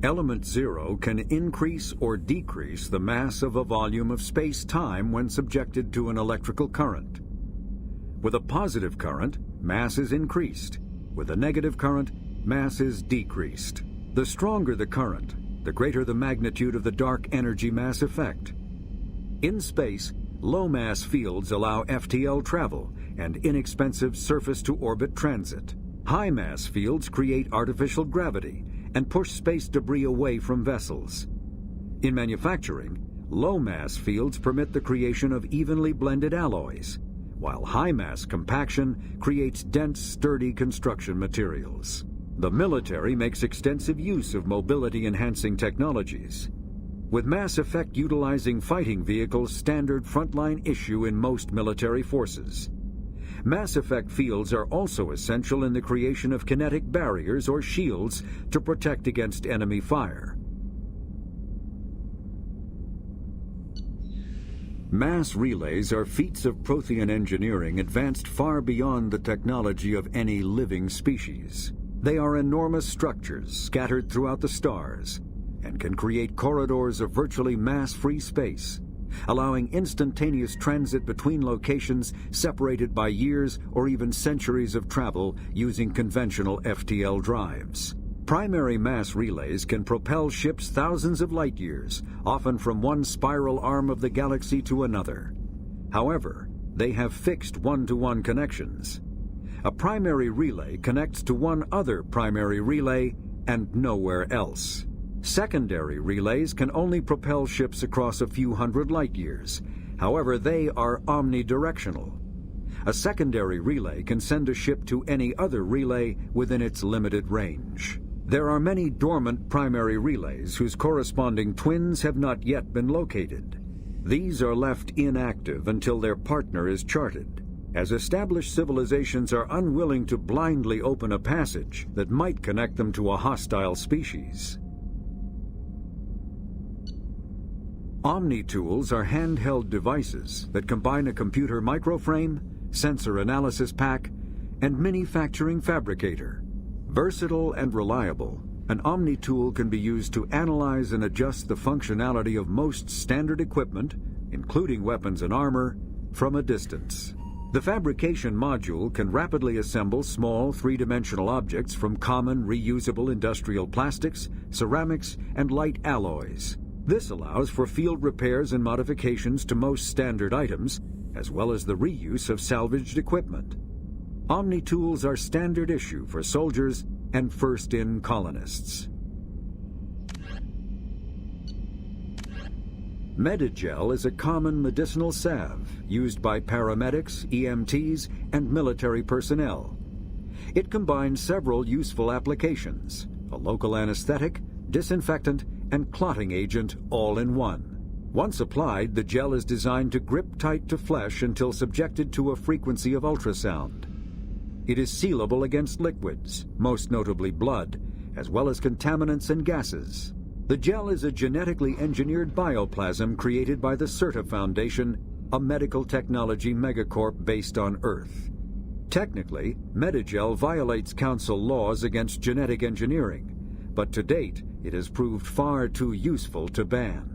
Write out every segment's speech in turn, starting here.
Element zero can increase or decrease the mass of a volume of space-time when subjected to an electrical current. With a positive current, mass is increased. With a negative current, mass is decreased. The stronger the current, the greater the magnitude of the dark energy mass effect. In space, low-mass fields allow FTL travel and inexpensive surface-to-orbit transit. High-mass fields create artificial gravity and push space debris away from vessels. In manufacturing, low-mass fields permit the creation of evenly blended alloys, while high-mass compaction creates dense, sturdy construction materials. The military makes extensive use of mobility-enhancing technologies, with mass effect utilizing fighting vehicles standard frontline issue in most military forces. Mass effect fields are also essential in the creation of kinetic barriers or shields to protect against enemy fire. Mass relays are feats of Prothean engineering advanced far beyond the technology of any living species. They are enormous structures scattered throughout the stars and can create corridors of virtually mass-free space, allowing instantaneous transit between locations separated by years or even centuries of travel using conventional FTL drives. Primary mass relays can propel ships thousands of light years, often from one spiral arm of the galaxy to another. However, they have fixed one-to-one connections. A primary relay connects to one other primary relay and nowhere else. Secondary relays can only propel ships across a few hundred light years. However, they are omnidirectional. A secondary relay can send a ship to any other relay within its limited range. There are many dormant primary relays whose corresponding twins have not yet been located. These are left inactive until their partner is charted, as established civilizations are unwilling to blindly open a passage that might connect them to a hostile species. Omni-tools are handheld devices that combine a computer microframe, sensor analysis pack, and manufacturing fabricator. Versatile and reliable, an Omni-tool can be used to analyze and adjust the functionality of most standard equipment, including weapons and armor, from a distance. The fabrication module can rapidly assemble small three-dimensional objects from common reusable industrial plastics, ceramics, and light alloys. This allows for field repairs and modifications to most standard items, as well as the reuse of salvaged equipment. Omni-tools are standard issue for soldiers and first-in colonists. Medigel is a common medicinal salve used by paramedics, EMTs, and military personnel. It combines several useful applications: a local anesthetic, disinfectant, and clotting agent all in one. Once applied, the gel is designed to grip tight to flesh until subjected to a frequency of ultrasound. It is sealable against liquids, most notably blood, as well as contaminants and gases. The gel is a genetically engineered bioplasm created by the CERTA Foundation, a medical technology megacorp based on Earth. Technically, Medigel violates Council laws against genetic engineering, but to date, it has proved far too useful to ban.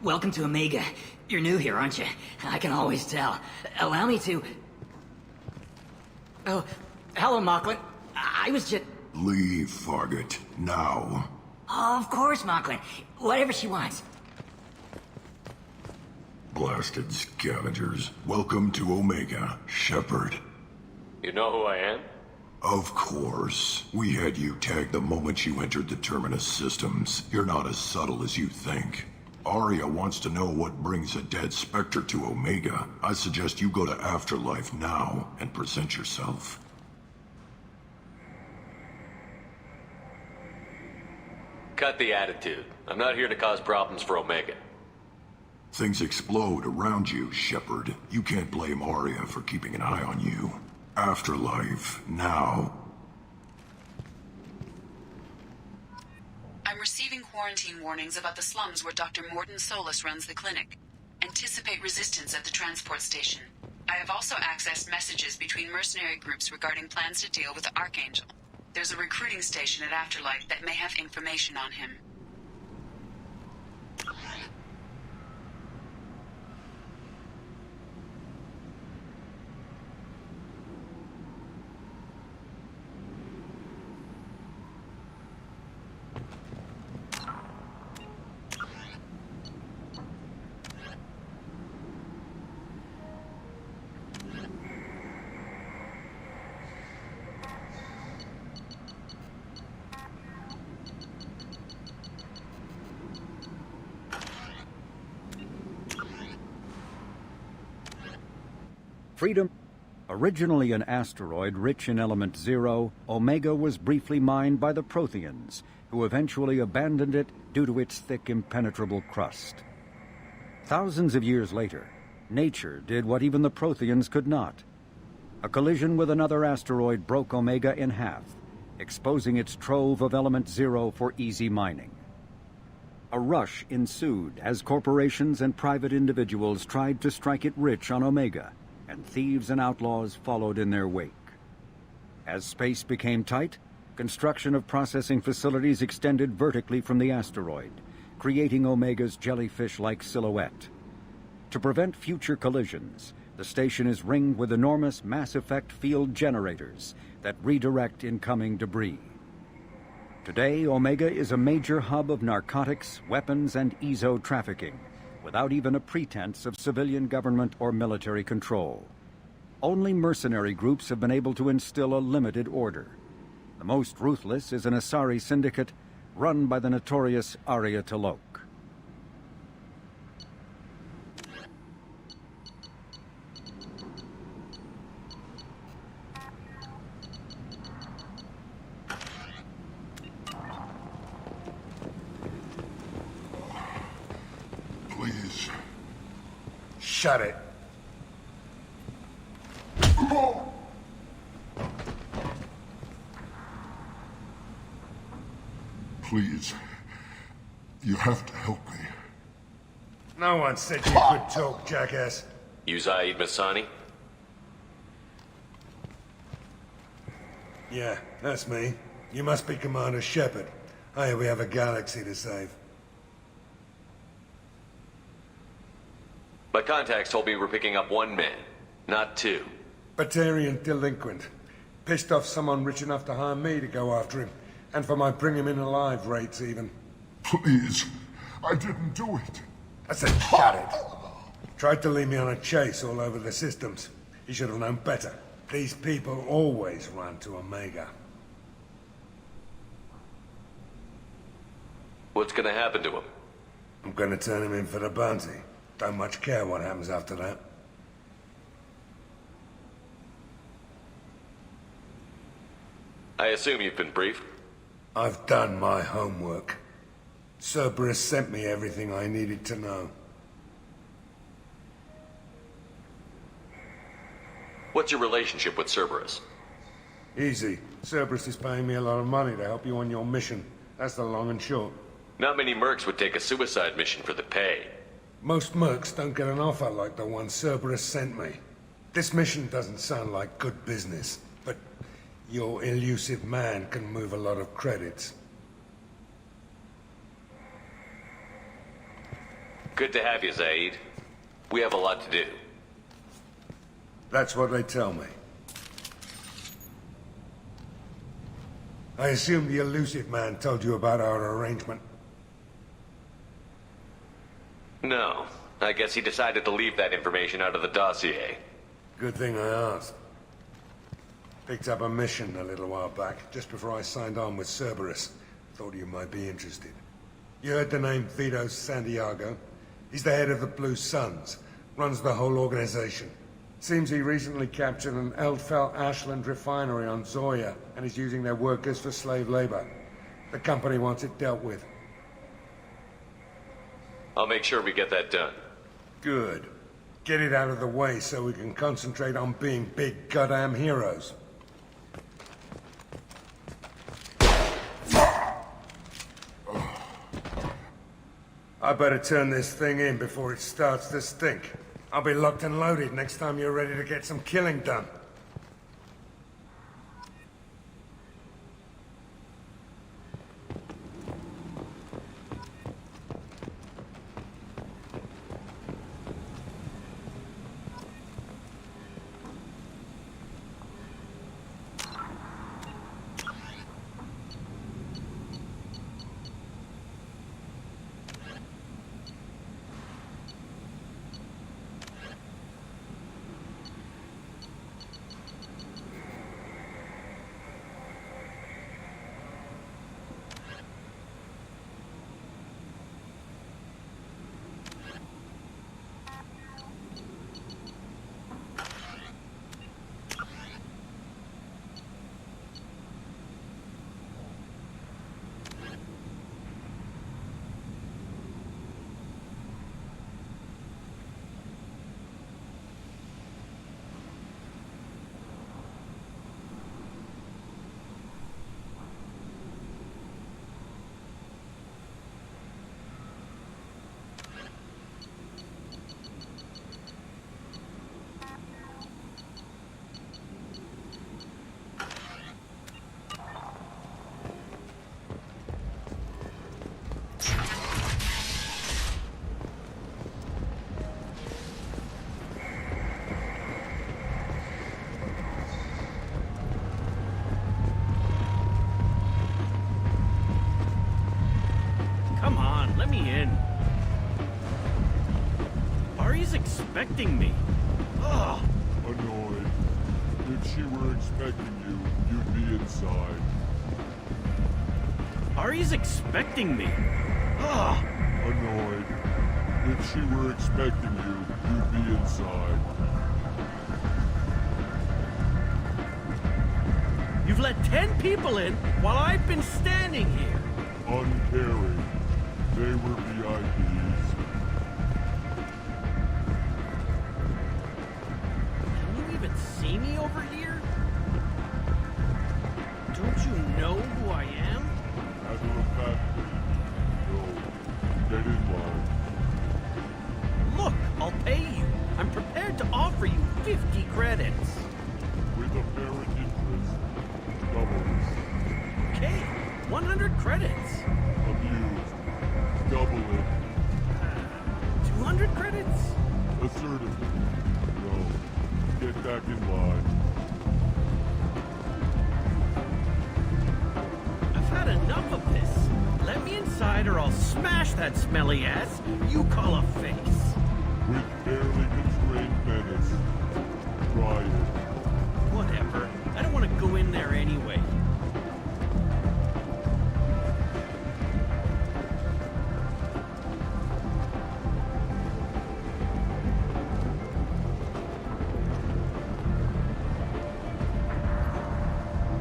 Welcome to Omega. You're new here, aren't you? I can always tell. Allow me to... Oh, hello, Mocklin. I was just... Leave, Fargate. Now. Oh, of course, Mocklin. Whatever she wants. Blasted scavengers. Welcome to Omega, Shepard. You know who I am? Of course. We had you tagged the moment you entered the Terminus systems. You're not as subtle as you think. Arya wants to know what brings a dead Spectre to Omega. I suggest you go to Afterlife now and present yourself. Cut the attitude. I'm not here to cause problems for Omega. Things explode around you, Shepard. You can't blame Arya for keeping an eye on you. Afterlife, now. I'm receiving quarantine warnings about the slums where Dr. Morton Solus runs the clinic. Anticipate resistance at the transport station. I have also accessed messages between mercenary groups regarding plans to deal with the Archangel. There's a recruiting station at Afterlife that may have information on him. Freedom. Originally an asteroid rich in element zero, Omega was briefly mined by the Protheans, who eventually abandoned it due to its thick, impenetrable crust. Thousands of years later, nature did what even the Protheans could not. A collision with another asteroid broke Omega in half, exposing its trove of element zero for easy mining. A rush ensued as corporations and private individuals tried to strike it rich on Omega, and thieves and outlaws followed in their wake. As space became tight, construction of processing facilities extended vertically from the asteroid, creating Omega's jellyfish-like silhouette. To prevent future collisions, the station is ringed with enormous mass effect field generators that redirect incoming debris. Today, Omega is a major hub of narcotics, weapons, and EZO trafficking, without even a pretense of civilian government or military control. Only mercenary groups have been able to instill a limited order. The most ruthless is an Asari syndicate run by the notorious Arya T'Loak. Please. Shut it. Please. You have to help me. No one said you could talk, jackass. You Zaid Masani? Yeah, that's me. You must be Commander Shepard. Hey, we have a galaxy to save. My contacts told me we're picking up one man, not two. Batarian delinquent. Pissed off someone rich enough to hire me to go after him. And for my bring him in alive rates, even. Please. I didn't do it. I said shut it. Tried to lead me on a chase all over the systems. He should have known better. These people always run to Omega. What's gonna happen to him? I'm gonna turn him in for the bounty. Don't much care what happens after that. I assume you've been briefed? I've done my homework. Cerberus sent me everything I needed to know. What's your relationship with Cerberus? Easy. Cerberus is paying me a lot of money to help you on your mission. That's the long and short. Not many mercs would take a suicide mission for the pay. Most mercs don't get an offer like the one Cerberus sent me. This mission doesn't sound like good business, but your elusive man can move a lot of credits. Good to have you, Zaid. We have a lot to do. That's what they tell me. I assume the elusive man told you about our arrangement. No. I guess he decided to leave that information out of the dossier. Good thing I asked. Picked up a mission a little while back, just before I signed on with Cerberus. Thought you might be interested. You heard the name Vito Santiago? He's the head of the Blue Suns, runs the whole organization. Seems he recently captured an Eldfell Ashland refinery on Zoya, and is using their workers for slave labor. The company wants it dealt with. I'll make sure we get that done. Good. Get it out of the way so we can concentrate on being big goddamn heroes. I better turn this thing in before it starts to stink. I'll be locked and loaded next time you're ready to get some killing done. Come on, let me in. Ari's expecting me. Ugh. Annoyed. If she were expecting you, you'd be inside. Ari's expecting me. Ugh. Annoyed. If she were expecting you, you'd be inside. You've let 10 people in while I've been standing here. Uncaring. They were VIPs. Can you even see me over here? Don't you know who I am? Matter of fact, no. Get in line. Look, I'll pay you. I'm prepared to offer you 50 credits. With apparent interest. Double it. Okay, 100 credits. Amused. Double it. 200 credits? Assertively. No. Get back in line. I've had enough of this. Let me inside or I'll smash that smelly ass you call a face. With barely constrained menace. Try it. Whatever. I don't want to go in there anyway.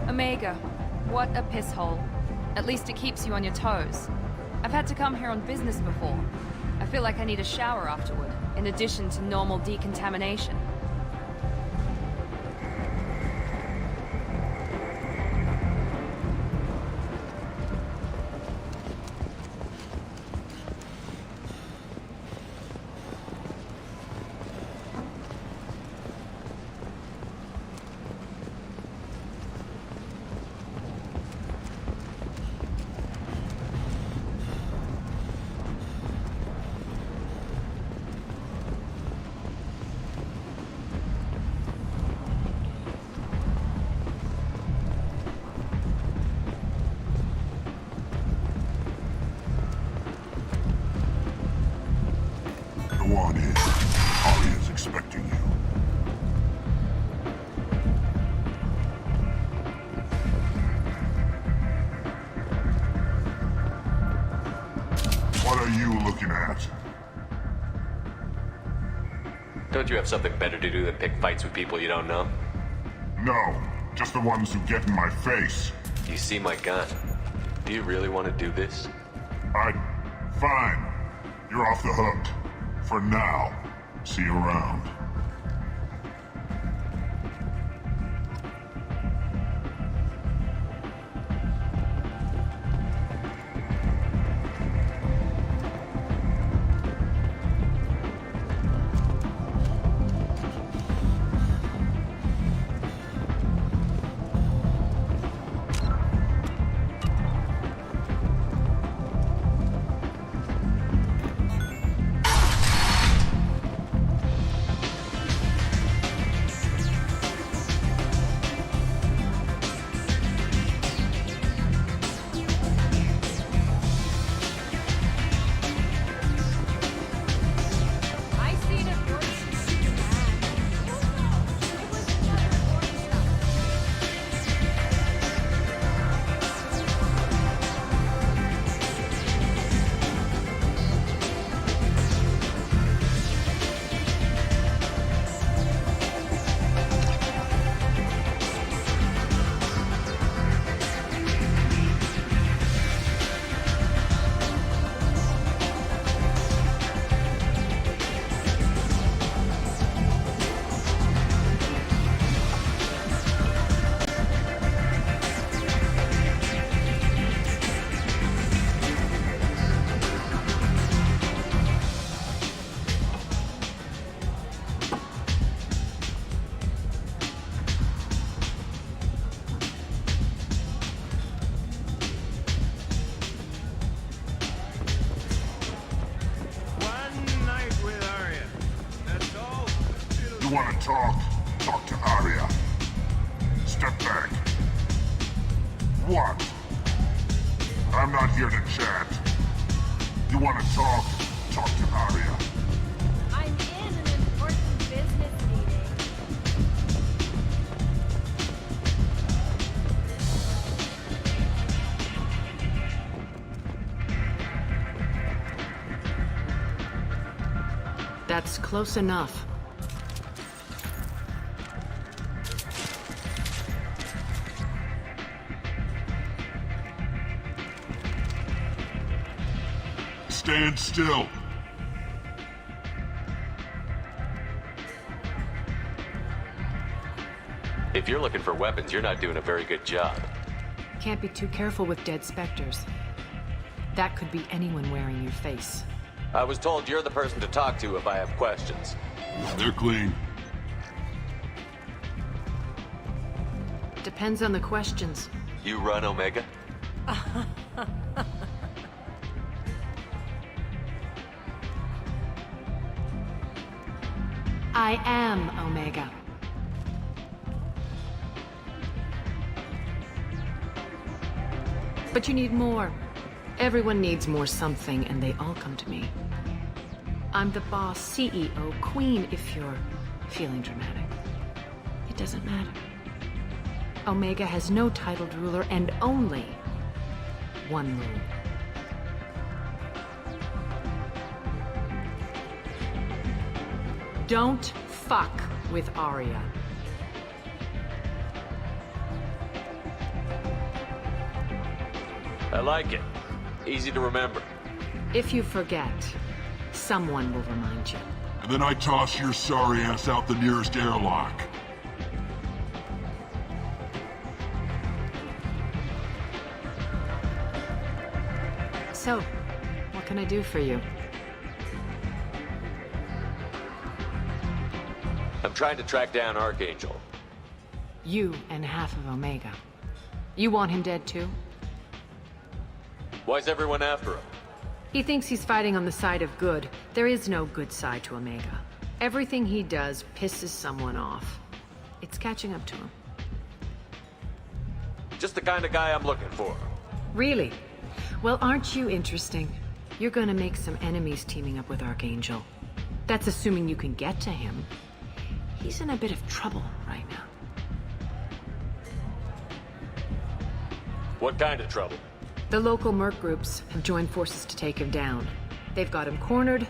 Omega, what a piss hole. At least it keeps you on your toes. I've had to come here on business before. I feel like I need a shower afterward, in addition to normal decontamination. are you looking at? Don't you have something better to do than pick fights with people you don't know? No, just the ones who get in my face. You see my gun. Do you really want to do this? Fine. You're off the hook. For now. See you around. I seen it worse than Superman. It was another important stuff. One night with Arya. That's all. You want to talk? Talk to Arya. Step back. What? I'm not here to chat. You want to talk? Talk to Arya. I'm in an important business meeting. That's close enough. Stand still. If you're looking for weapons, you're not doing a very good job. Can't be too careful with dead specters. That could be anyone wearing your face. I was told you're the person to talk to if I have questions. They're clean. Depends on the questions. You run Omega? I am Omega. But you need more. Everyone needs more something, and they all come to me. I'm the boss, CEO, queen, if you're feeling dramatic. It doesn't matter. Omega has no titled ruler and only one rule. Don't fuck with Arya. I like it. Easy to remember. If you forget, someone will remind you. And then I toss your sorry ass out the nearest airlock. So, what can I do for you? I'm trying to track down Archangel. You and half of Omega. You want him dead too? Why's everyone after him? He thinks he's fighting on the side of good. There is no good side to Omega. Everything he does pisses someone off. It's catching up to him. Just the kind of guy I'm looking for. Really? Well, aren't you interesting? You're gonna make some enemies teaming up with Archangel. That's assuming you can get to him. He's in a bit of trouble right now. What kind of trouble? The local merc groups have joined forces to take him down. They've got him cornered,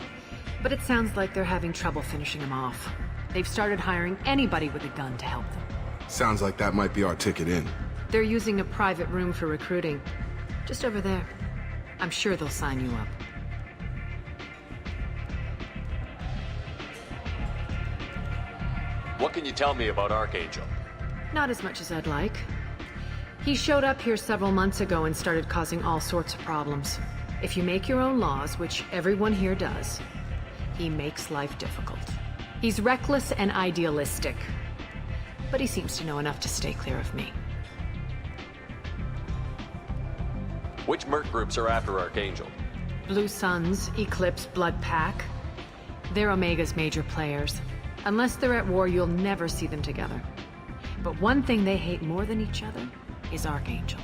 but it sounds like they're having trouble finishing him off. They've started hiring anybody with a gun to help them. Sounds like that might be our ticket in. They're using a private room for recruiting. Just over there. I'm sure they'll sign you up. What can you tell me about Archangel? Not as much as I'd like. He showed up here several months ago and started causing all sorts of problems. If you make your own laws, which everyone here does, he makes life difficult. He's reckless and idealistic, but he seems to know enough to stay clear of me. Which merc groups are after Archangel? Blue Suns, Eclipse, Blood Pack. They're Omega's major players. Unless they're at war, you'll never see them together. But one thing they hate more than each other is Archangel.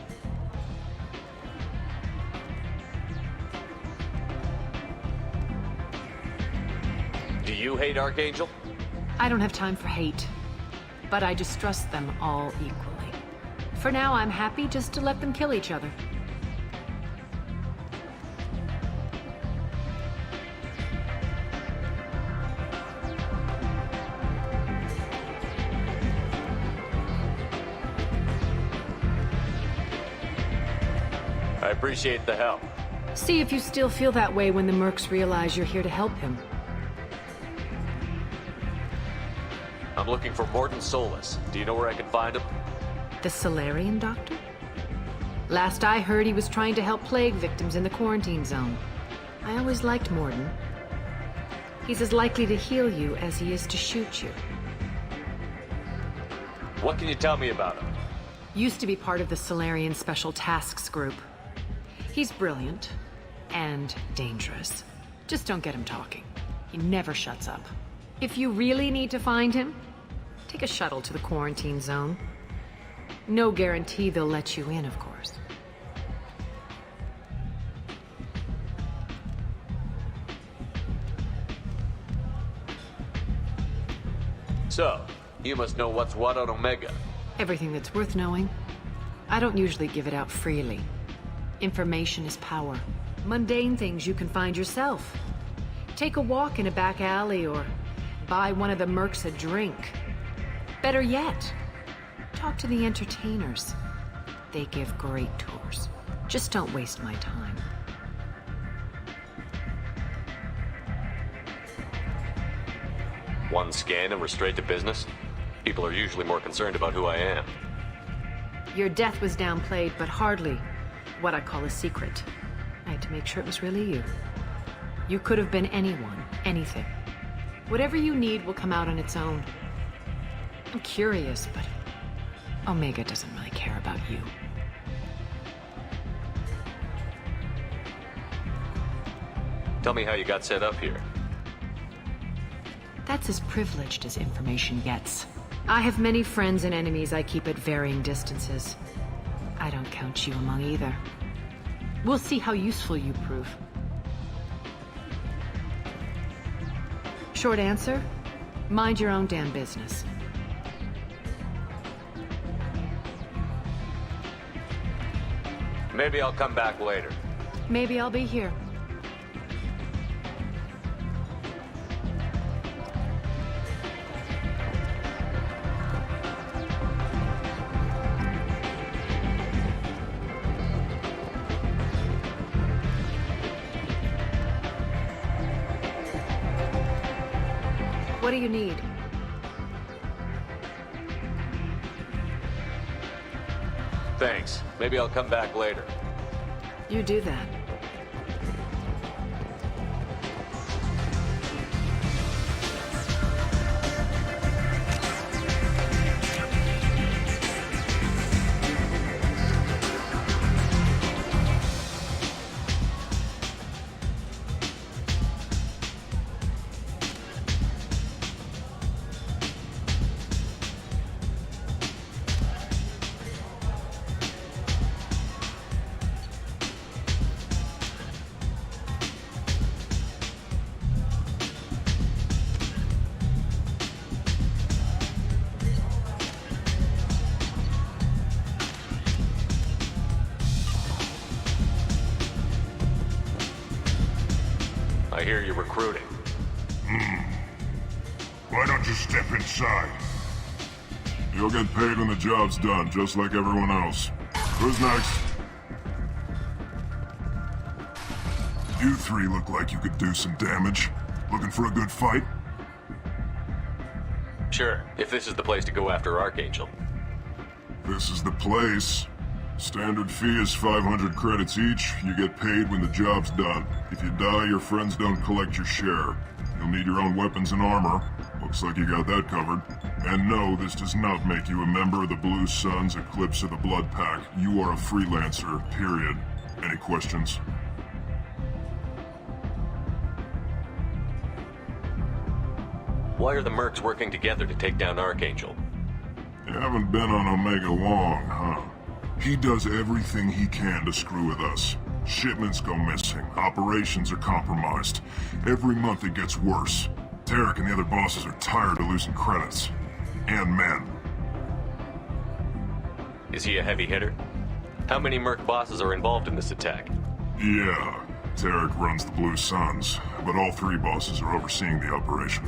Do you hate Archangel? I don't have time for hate, but I distrust them all equally. For now, I'm happy just to let them kill each other. I appreciate the help. See if you still feel that way when the mercs realize you're here to help him. I'm looking for Morton Solus. Do you know where I can find him? The Solarian doctor? Last I heard, he was trying to help plague victims in the quarantine zone. I always liked Morton. He's as likely to heal you as he is to shoot you. What can you tell me about him? Used to be part of the Solarian Special Tasks Group. He's brilliant and dangerous. Just don't get him talking. He never shuts up. If you really need to find him, take a shuttle to the quarantine zone. No guarantee they'll let you in, of course. So, you must know what's what on Omega. Everything that's worth knowing. I don't usually give it out freely. Information is power. Mundane things you can find yourself. Take a walk in a back alley or buy one of the mercs a drink. Better yet, talk to the entertainers. They give great tours. Just don't waste my time. One scan and we're straight to business? People are usually more concerned about who I am. Your death was downplayed, but hardly what I call a secret. I had to make sure it was really you. You could have been anyone, anything. Whatever you need will come out on its own. I'm curious, but Omega doesn't really care about you. Tell me how you got set up here. That's as privileged as information gets. I have many friends and enemies I keep at varying distances. I don't count you among either. We'll see how useful you prove. Short answer, mind your own damn business. Maybe I'll come back later. Maybe I'll be here. What do you need? Thanks. Maybe I'll come back later. You do that. I hear you're recruiting. Why don't you step inside? You'll get paid when the job's done, just like everyone else. Who's next? You three look like you could do some damage. Looking for a good fight? Sure, if this is the place to go after Archangel. This is the place. Standard fee is 500 credits each. You get paid when the job's done. If you die, your friends don't collect your share. You'll need your own weapons and armor. Looks like you got that covered. And no, this does not make you a member of the Blue Suns, Eclipse, or the Blood Pack. You are a freelancer, period. Any questions? Why are the mercs working together to take down Archangel? You haven't been on Omega long, huh? He does everything he can to screw with us. Shipments go missing, operations are compromised. Every month it gets worse. Tarek and the other bosses are tired of losing credits. And men. Is he a heavy hitter? How many merc bosses are involved in this attack? Yeah, Tarek runs the Blue Suns, but all three bosses are overseeing the operation.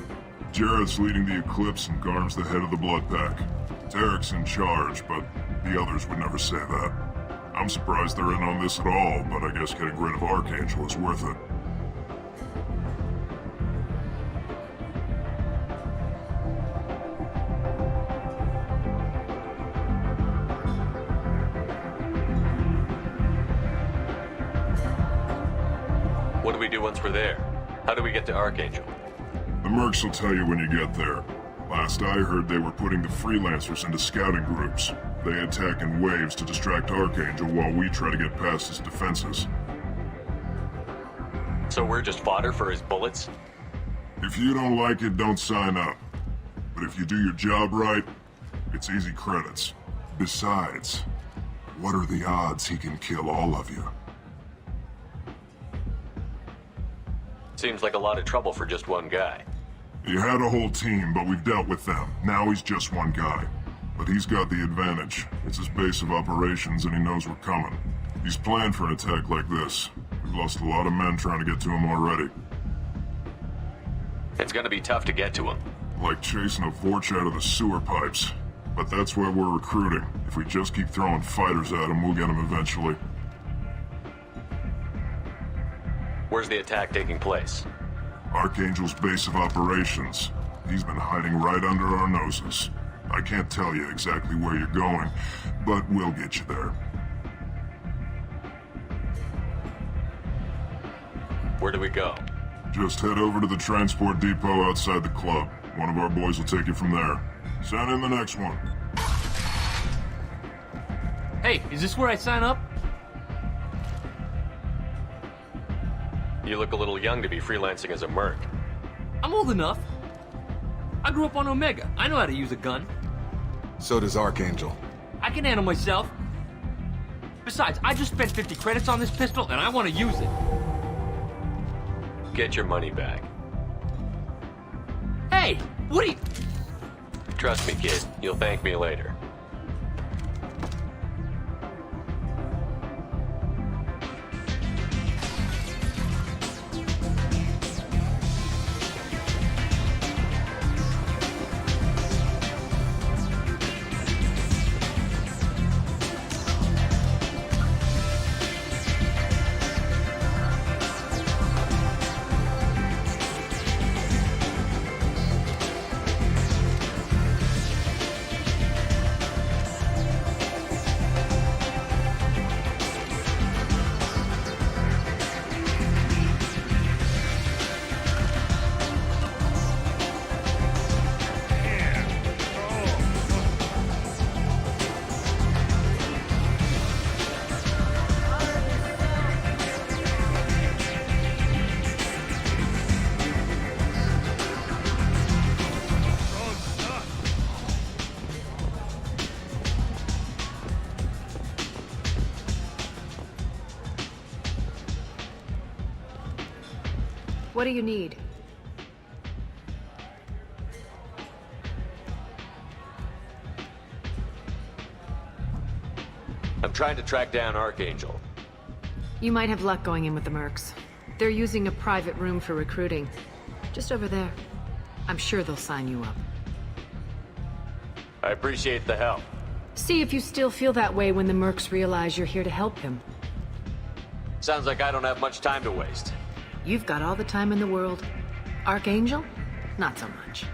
Jared's leading the Eclipse and Garm's the head of the Blood Pack. Tarek's in charge, but the others would never say that. I'm surprised they're in on this at all, but I guess getting rid of Archangel is worth it. What do we do once we're there? How do we get to Archangel? The mercs will tell you when you get there. Last I heard, they were putting the freelancers into scouting groups. They attack in waves to distract Archangel while we try to get past his defenses. So we're just fodder for his bullets? If you don't like it, don't sign up. But if you do your job right, it's easy credits. Besides, what are the odds he can kill all of you? Seems like a lot of trouble for just one guy. You had a whole team, but we've dealt with them. Now he's just one guy. But he's got the advantage. It's his base of operations and he knows we're coming. He's planned for an attack like this. We've lost a lot of men trying to get to him already. It's gonna be tough to get to him. Like chasing a Vorch out of the sewer pipes. But that's why we're recruiting. If we just keep throwing fighters at him, we'll get him eventually. Where's the attack taking place? Archangel's base of operations. He's been hiding right under our noses. I can't tell you exactly where you're going, but we'll get you there. Where do we go? Just head over to the transport depot outside the club. One of our boys will take you from there. Send in the next one. Hey, is this where I sign up? You look a little young to be freelancing as a merc. I'm old enough. I grew up on Omega. I know how to use a gun. So does Archangel. I can handle myself. Besides, I just spent 50 credits on this pistol, and I want to use it. Get your money back. Hey, what are you... Trust me, kid. You'll thank me later. What do you need? I'm trying to track down Archangel. You might have luck going in with the mercs. They're using a private room for recruiting. Just over there. I'm sure they'll sign you up. I appreciate the help. See if you still feel that way when the mercs realize you're here to help him. Sounds like I don't have much time to waste. You've got all the time in the world. Archangel? Not so much.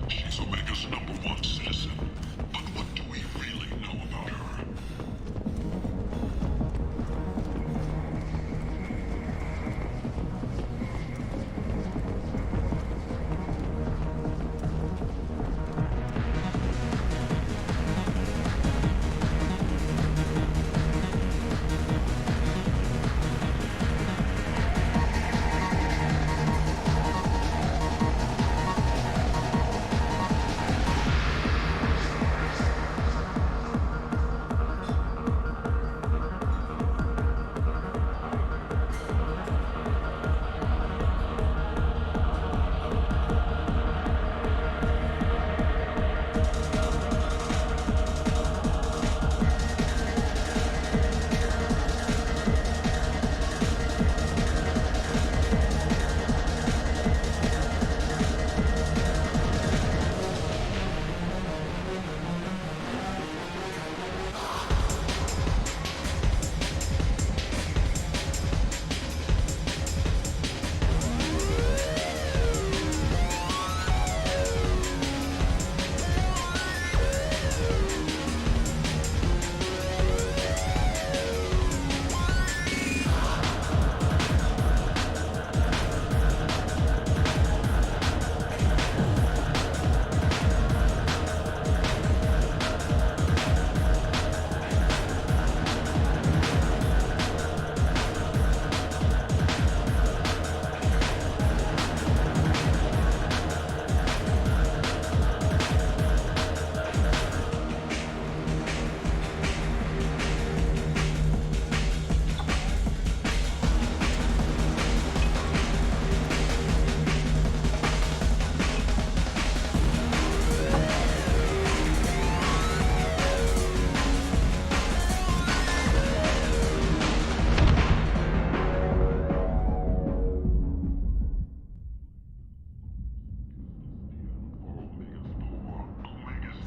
She's Omega's #1 citizen. But what do we really know about her?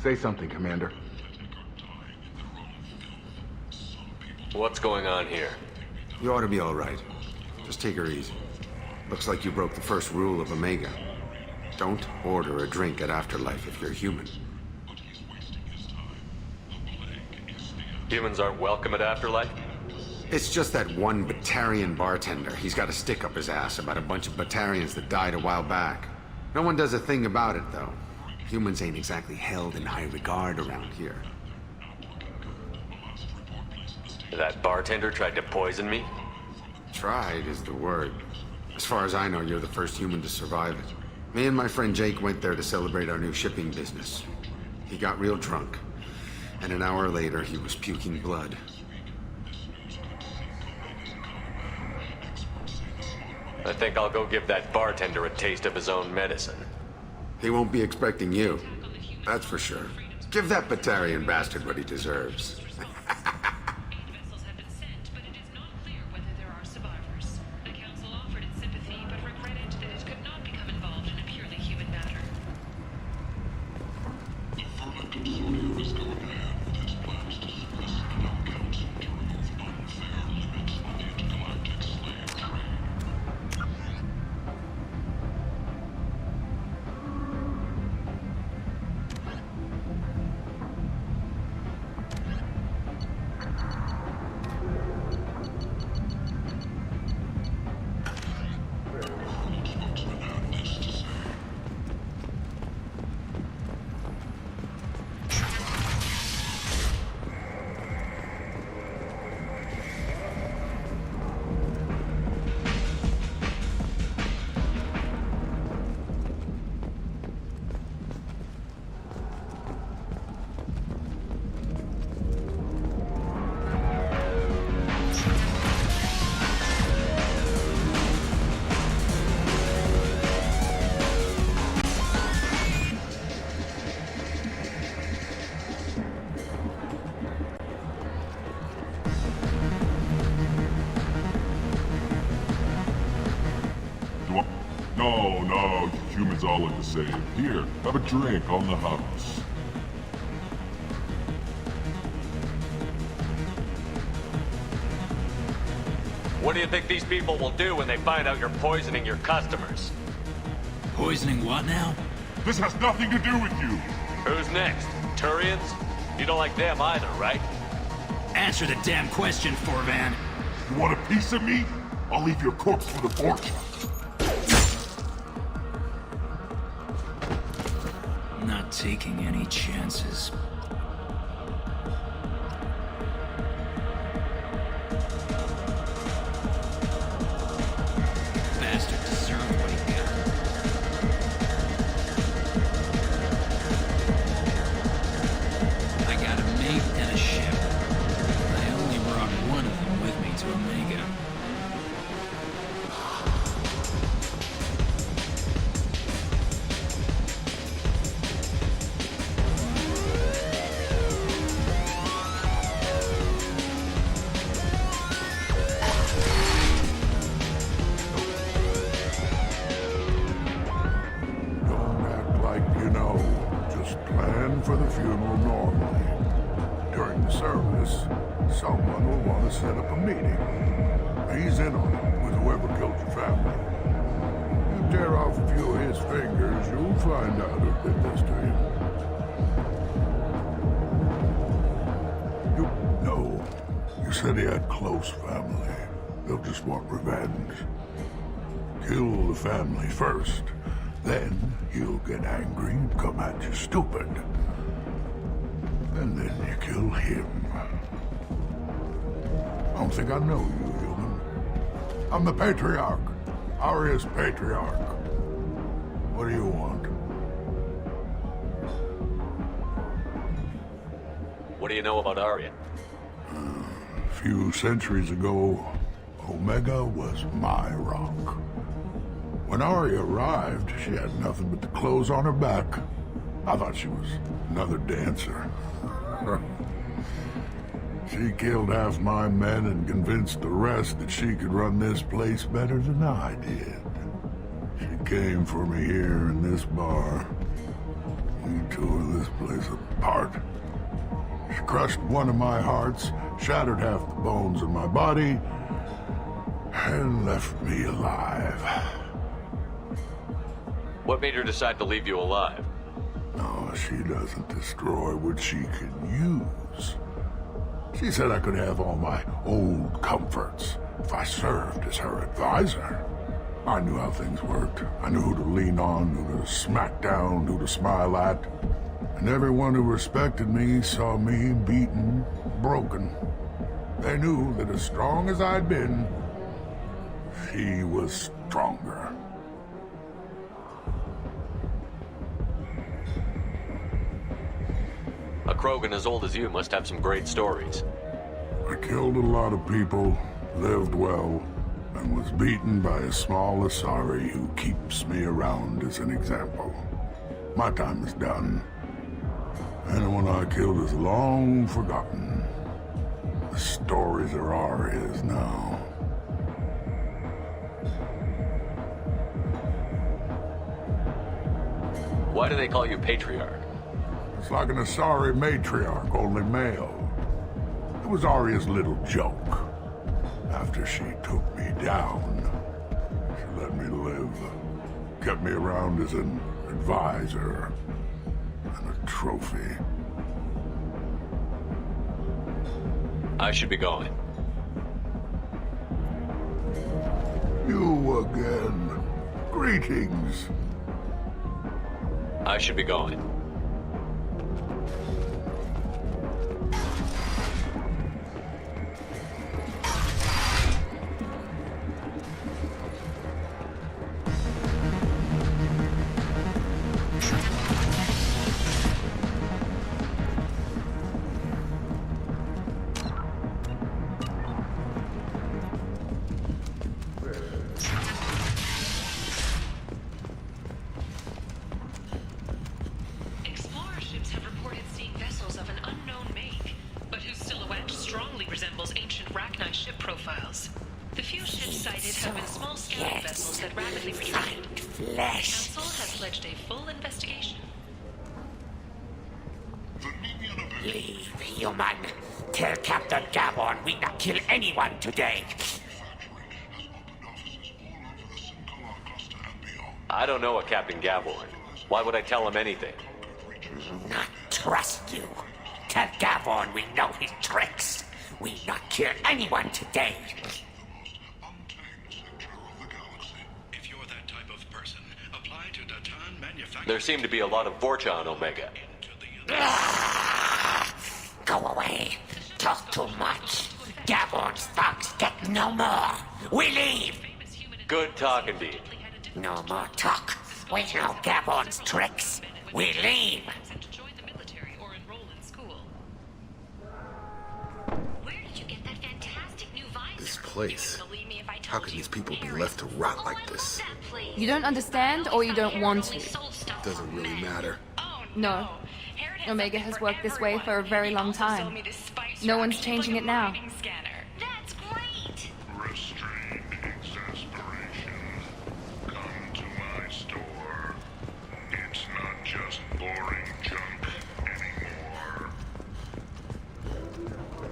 Say something, Commander. What's going on here? You ought to be all right. Just take her easy. Looks like you broke the first rule of Omega. Don't order a drink at Afterlife if you're human. Humans aren't welcome at Afterlife? It's just that one Batarian bartender. He's got a stick up his ass about a bunch of Batarians that died a while back. No one does a thing about it, though. Humans ain't exactly held in high regard around here. That bartender tried to poison me? Tried is the word. As far as I know, you're the first human to survive it. Me and my friend Jake went there to celebrate our new shipping business. He got real drunk, and an hour later he was puking blood. I think I'll go give that bartender a taste of his own medicine. He won't be expecting you. That's for sure. Give that Batarian bastard what he deserves. calling to say, here, have a drink on the house. What do you think these people will do when they find out you're poisoning your customers? Poisoning what now? This has nothing to do with you. Who's next? Turians? You don't like them either, right? Answer the damn question, Forvan. You want a piece of me? I'll leave your corpse with a fortune. Not taking any chances. Bastard deserved what he got. I got a mate and a ship. I only brought one of them with me to Omega. Don't act like you know. Just plan for the funeral normally. During the service, someone will want to set up a meeting. He's in on it with whoever killed your family. You tear off a few of his fingers, you'll find out who did this to you. You said he had close family. They'll just want revenge. Kill the family first. Then he'll get angry and come at you stupid. And then you kill him. I don't think I know you, human. I'm the Patriarch. Aria's Patriarch. What do you want? What do you know about Aria? A few centuries ago, Omega was my rock. When Aria arrived, she had nothing but the clothes on her back. I thought she was another dancer. She killed half my men and convinced the rest that she could run this place better than I did. She came for me here in this bar. We tore this place apart. She crushed one of my hearts, shattered half the bones in my body, and left me alive. What made her decide to leave you alive? No, she doesn't destroy what she can use. She said I could have all my old comforts if I served as her advisor. I knew how things worked. I knew who to lean on, who to smack down, who to smile at. And everyone who respected me saw me beaten, broken. They knew that as strong as I'd been, she was stronger. A Krogan as old as you must have some great stories. I killed a lot of people, lived well, and was beaten by a small Asari who keeps me around as an example. My time is done. Anyone I killed is long forgotten. The stories are ours now. Why do they call you Patriarch? It's like an Asari matriarch, only male. It was Arya's little joke. After she took me down, she let me live. Kept me around as an advisor and a trophy. I should be going. You again. Greetings. I should be going. Flesh. The Council has pledged a full investigation. Leave, human. Tell Captain Gavon we not kill anyone today. I don't know a Captain Gavorn. Why would I tell him anything? Not trust you. Tell Gavon we know his tricks. We not kill anyone today. If you're that type of person, apply to Datan Manufacturing. There seem to be a lot of Vorcha on Omega. Go away. Talk too much. Gavon's thugs get no more. We leave. Good talking to you. No more talk. We know Gavon's tricks. We leave. This place. How can these people be left to rot like this? You don't understand, or you don't want to? Doesn't really matter. No. Omega has worked this way for a very long time. No one's changing it now. That's great! Restrained exasperation. Come to my store. It's not just boring junk anymore.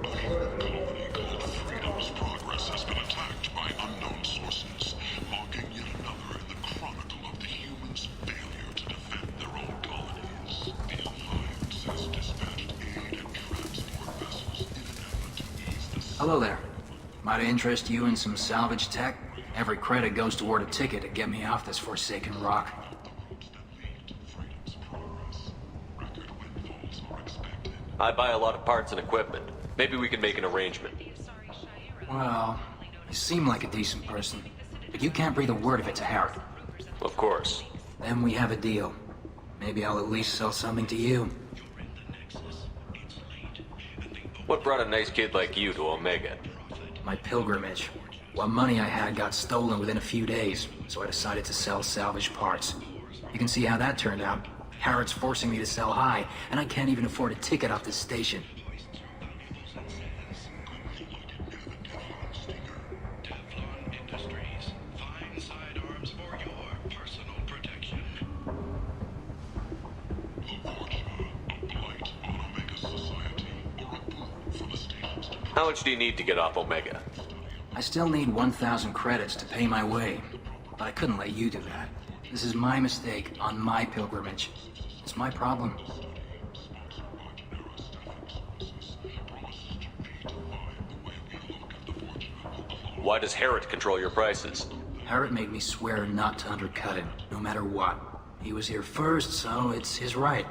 A hidden colony called Freedom's Progress has been attacked by unknown sources, marking yet another in the chronicle of the humans' failure to defend their own colonies. The Alliance has dispatched aid and transport vessels in an effort to ease the... Hello there. Might I interest you in some salvage tech? Every credit goes toward a ticket to get me off this forsaken rock. I buy a lot of parts and equipment. Maybe we can make an arrangement. Well, you seem like a decent person, but you can't breathe a word of it to Harry. Of course. Then we have a deal. Maybe I'll at least sell something to you. What brought a nice kid like you to Omega? My pilgrimage. What money I had got stolen within a few days, so I decided to sell salvage parts. You can see how that turned out. Harrod's forcing me to sell high, and I can't even afford a ticket off this station. How much do you need to get off Omega? I still need 1,000 credits to pay my way, but I couldn't let you do that. This is my mistake on my pilgrimage. It's my problem. Why does Harrod control your prices? Harrod made me swear not to undercut him, no matter what. He was here first, so it's his right.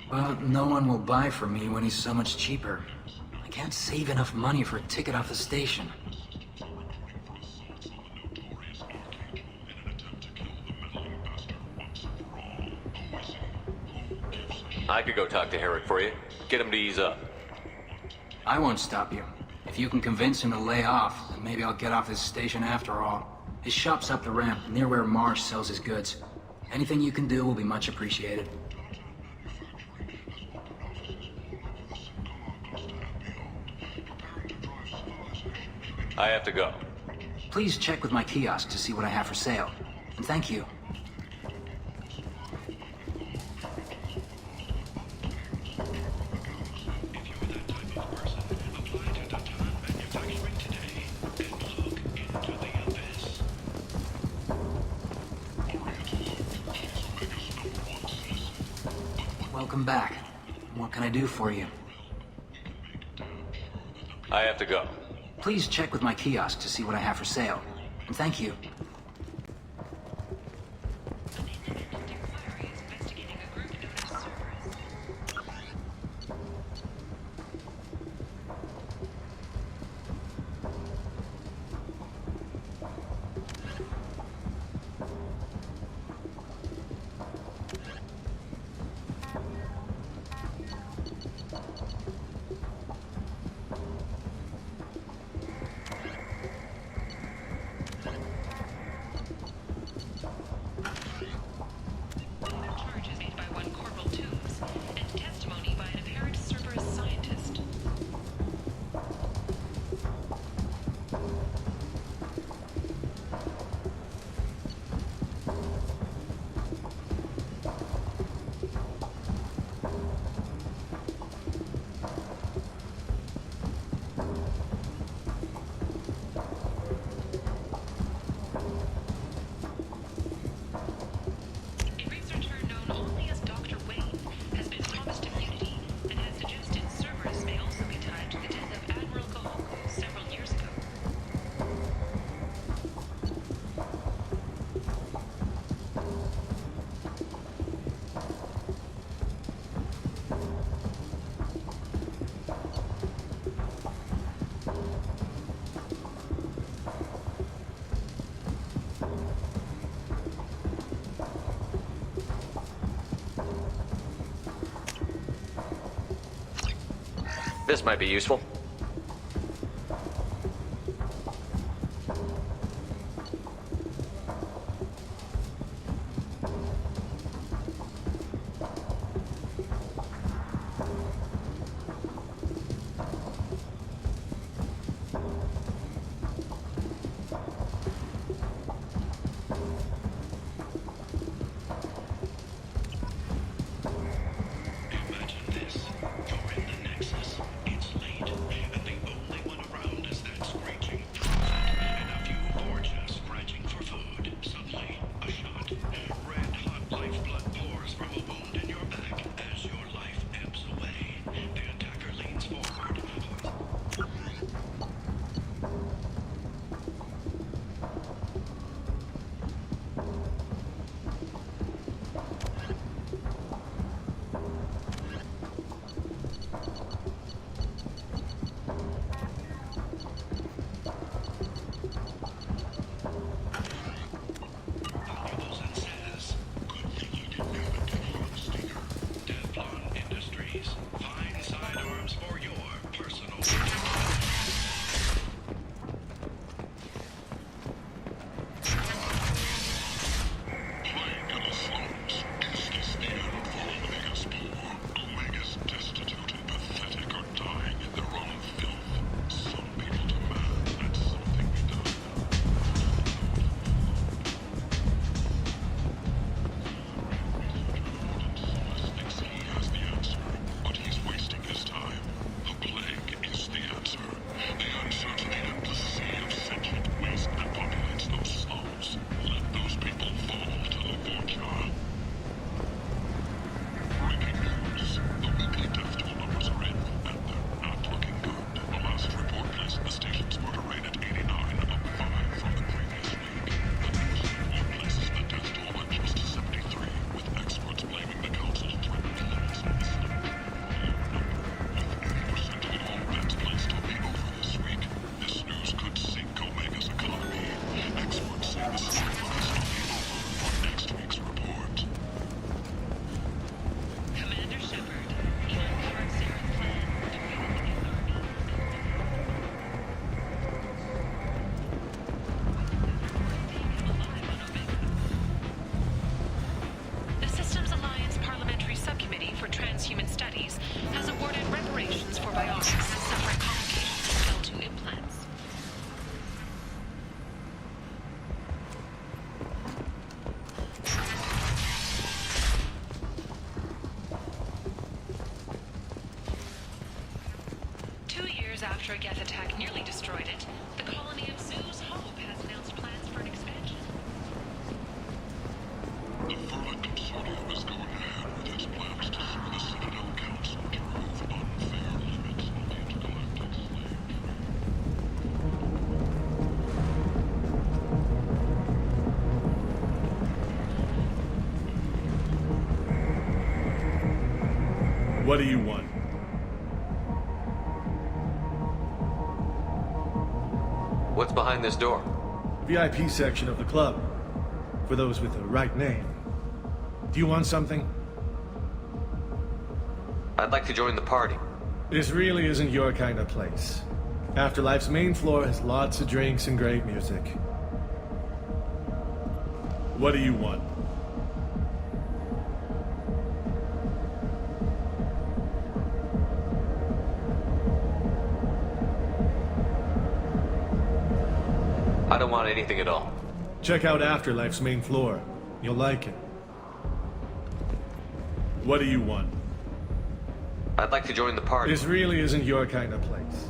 But no one will buy from me when he's so much cheaper. I can't save enough money for a ticket off the station. I could go talk to Harrod for you. Get him to ease up. I won't stop you. If you can convince him to lay off, then maybe I'll get off this station after all. His shop's up the ramp, near where Marsh sells his goods. Anything you can do will be much appreciated. I have to go. Please check with my kiosk to see what I have for sale. And thank you. Welcome back. What can I do for you? I have to go. Please check with my kiosk to see what I have for sale. And thank you. This might be useful. Transhuman Studies has awarded reparations for biologists who suffer complications from L2 implants. After a Geth attack nearly destroyed it, the colony of Zoo's Hope has announced plans for an expansion. The Furlan Consortium is going ahead with its plans to sue the Citadel Council to remove unfair limits on the intergalactic slave trade. What do you want? What's behind this door? VIP section of the club. For those with the right name. Do you want something? I'd like to join the party. This really isn't your kind of place. Afterlife's main floor has lots of drinks and great music. What do you want? I don't want anything at all. Check out Afterlife's main floor. You'll like it. What do you want? I'd like to join the party. This really isn't your kind of place.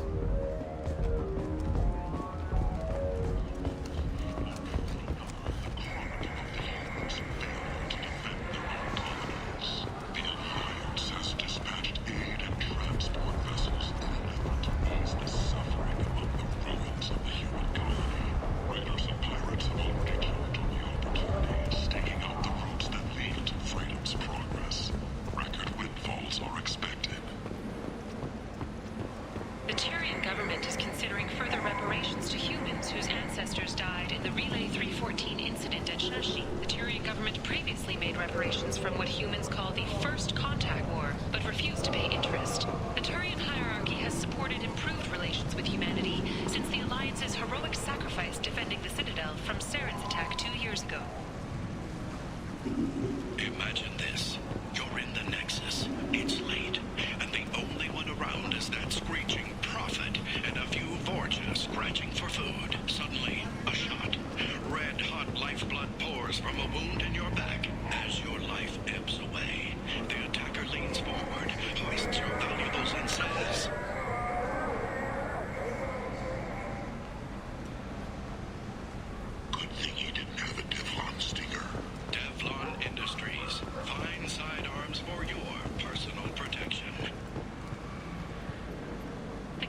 From what humans call the First Contact War, but refuse to pay interest. The Turian hierarchy has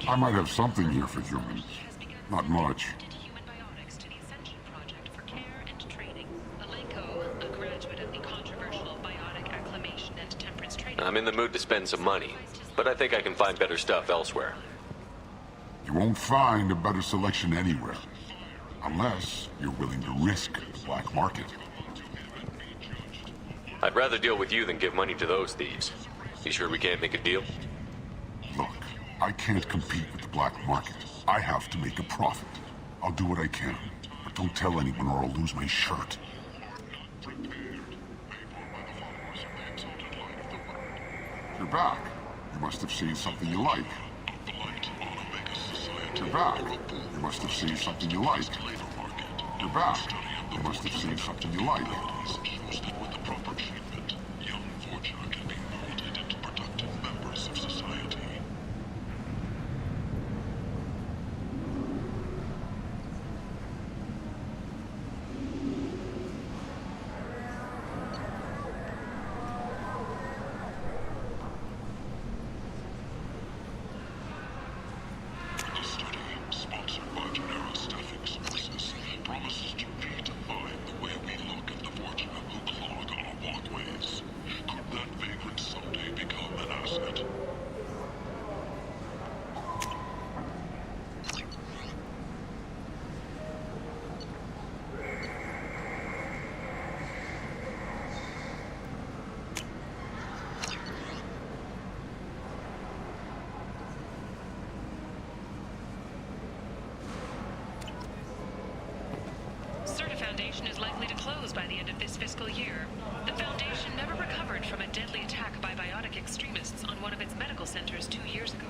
I might have something here for humans. Not much. I'm in the mood to spend some money, but I think I can find better stuff elsewhere. You won't find a better selection anywhere. Unless you're willing to risk the black market. I'd rather deal with you than give money to those thieves. You sure we can't make a deal? Look, I can't compete with the black market. I have to make a profit. I'll do what I can, but don't tell anyone or I'll lose my shirt. You're back. You must have seen something you like. You're back. You must have seen something you like. You're back. You must have seen something you like. Foundation is likely to close by the end of this fiscal year. The Foundation never recovered from a deadly attack by biotic extremists on one of its medical centers 2 years ago.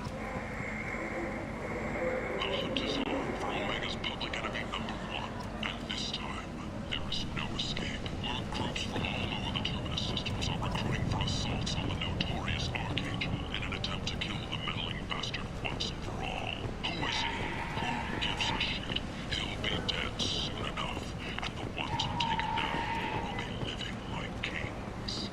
The hunt is on for Omega's public enemy #1, and this time, there is no escape. Our groups from all over the Terminus systems are recruiting for assaults on the notorious Archangel in an attempt to kill the meddling bastard once and for all. Who is he? Who gives a shit? He'll be dead soon enough. The ones who take him down will be living like kings.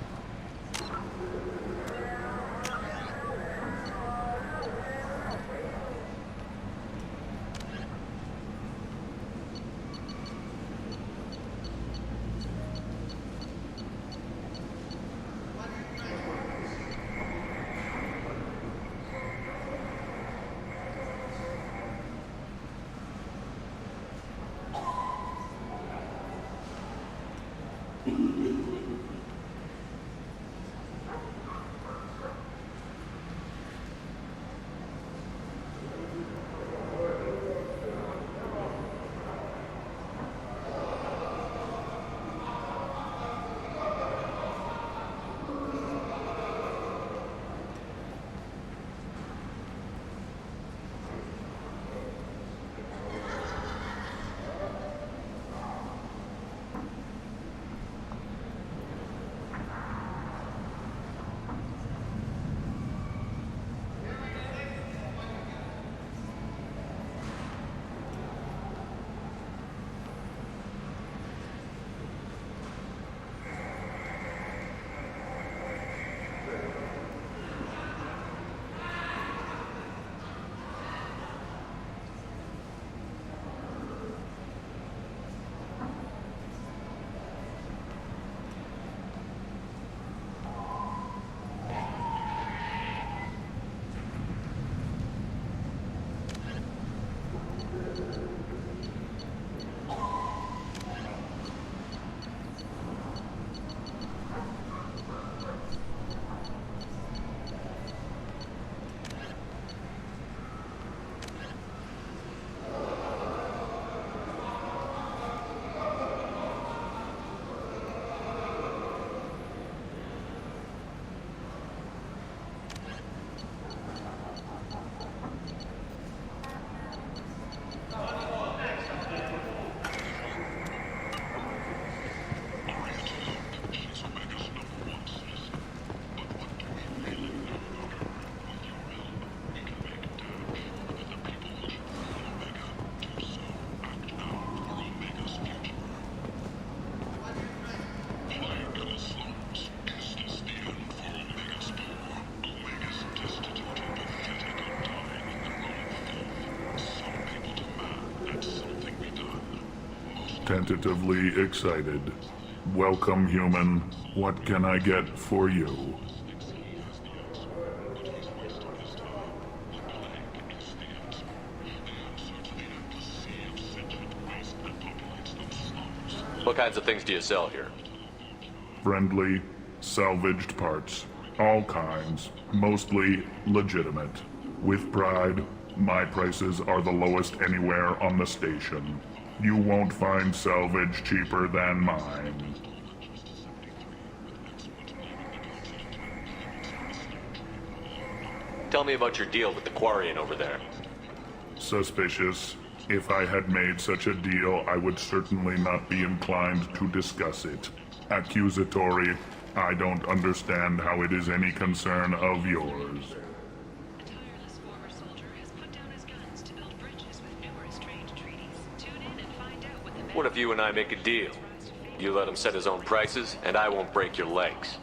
Tentatively excited. Welcome, human. What can I get for you? What kinds of things do you sell here? Friendly, salvaged parts. All kinds. Mostly legitimate. With pride, my prices are the lowest anywhere on the station. You won't find salvage cheaper than mine. Tell me about your deal with the Quarian over there. Suspicious. If I had made such a deal, I would certainly not be inclined to discuss it. Accusatory. I don't understand how it is any concern of yours. What if you and I make a deal? You let him set his own prices, and I won't break your legs.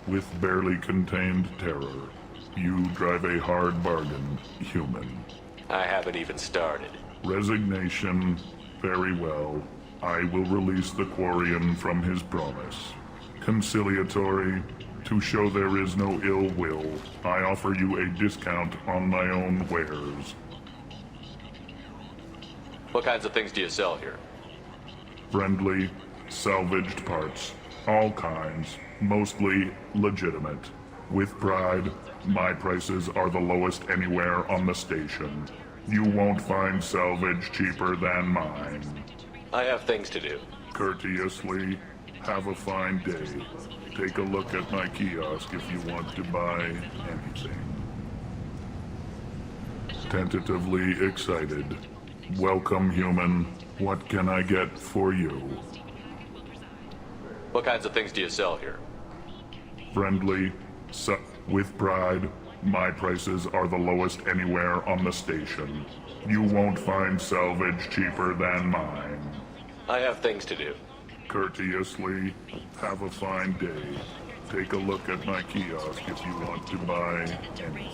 With barely contained terror, you drive a hard bargain, human. I haven't even started. Resignation. Very well. I will release the Quarian from his promise. Conciliatory. To show there is no ill will, I offer you a discount on my own wares. What kinds of things do you sell here? Friendly, salvaged parts. All kinds. Mostly legitimate. With pride, my prices are the lowest anywhere on the station. You won't find salvage cheaper than mine. I have things to do. Courteously, have a fine day. Take a look at my kiosk if you want to buy anything. Tentatively excited. Welcome, human. What can I get for you? What kinds of things do you sell here? Friendly, with pride, my prices are the lowest anywhere on the station. You won't find salvage cheaper than mine. I have things to do. Courteously, have a fine day. Take a look at my kiosk if you want to buy anything.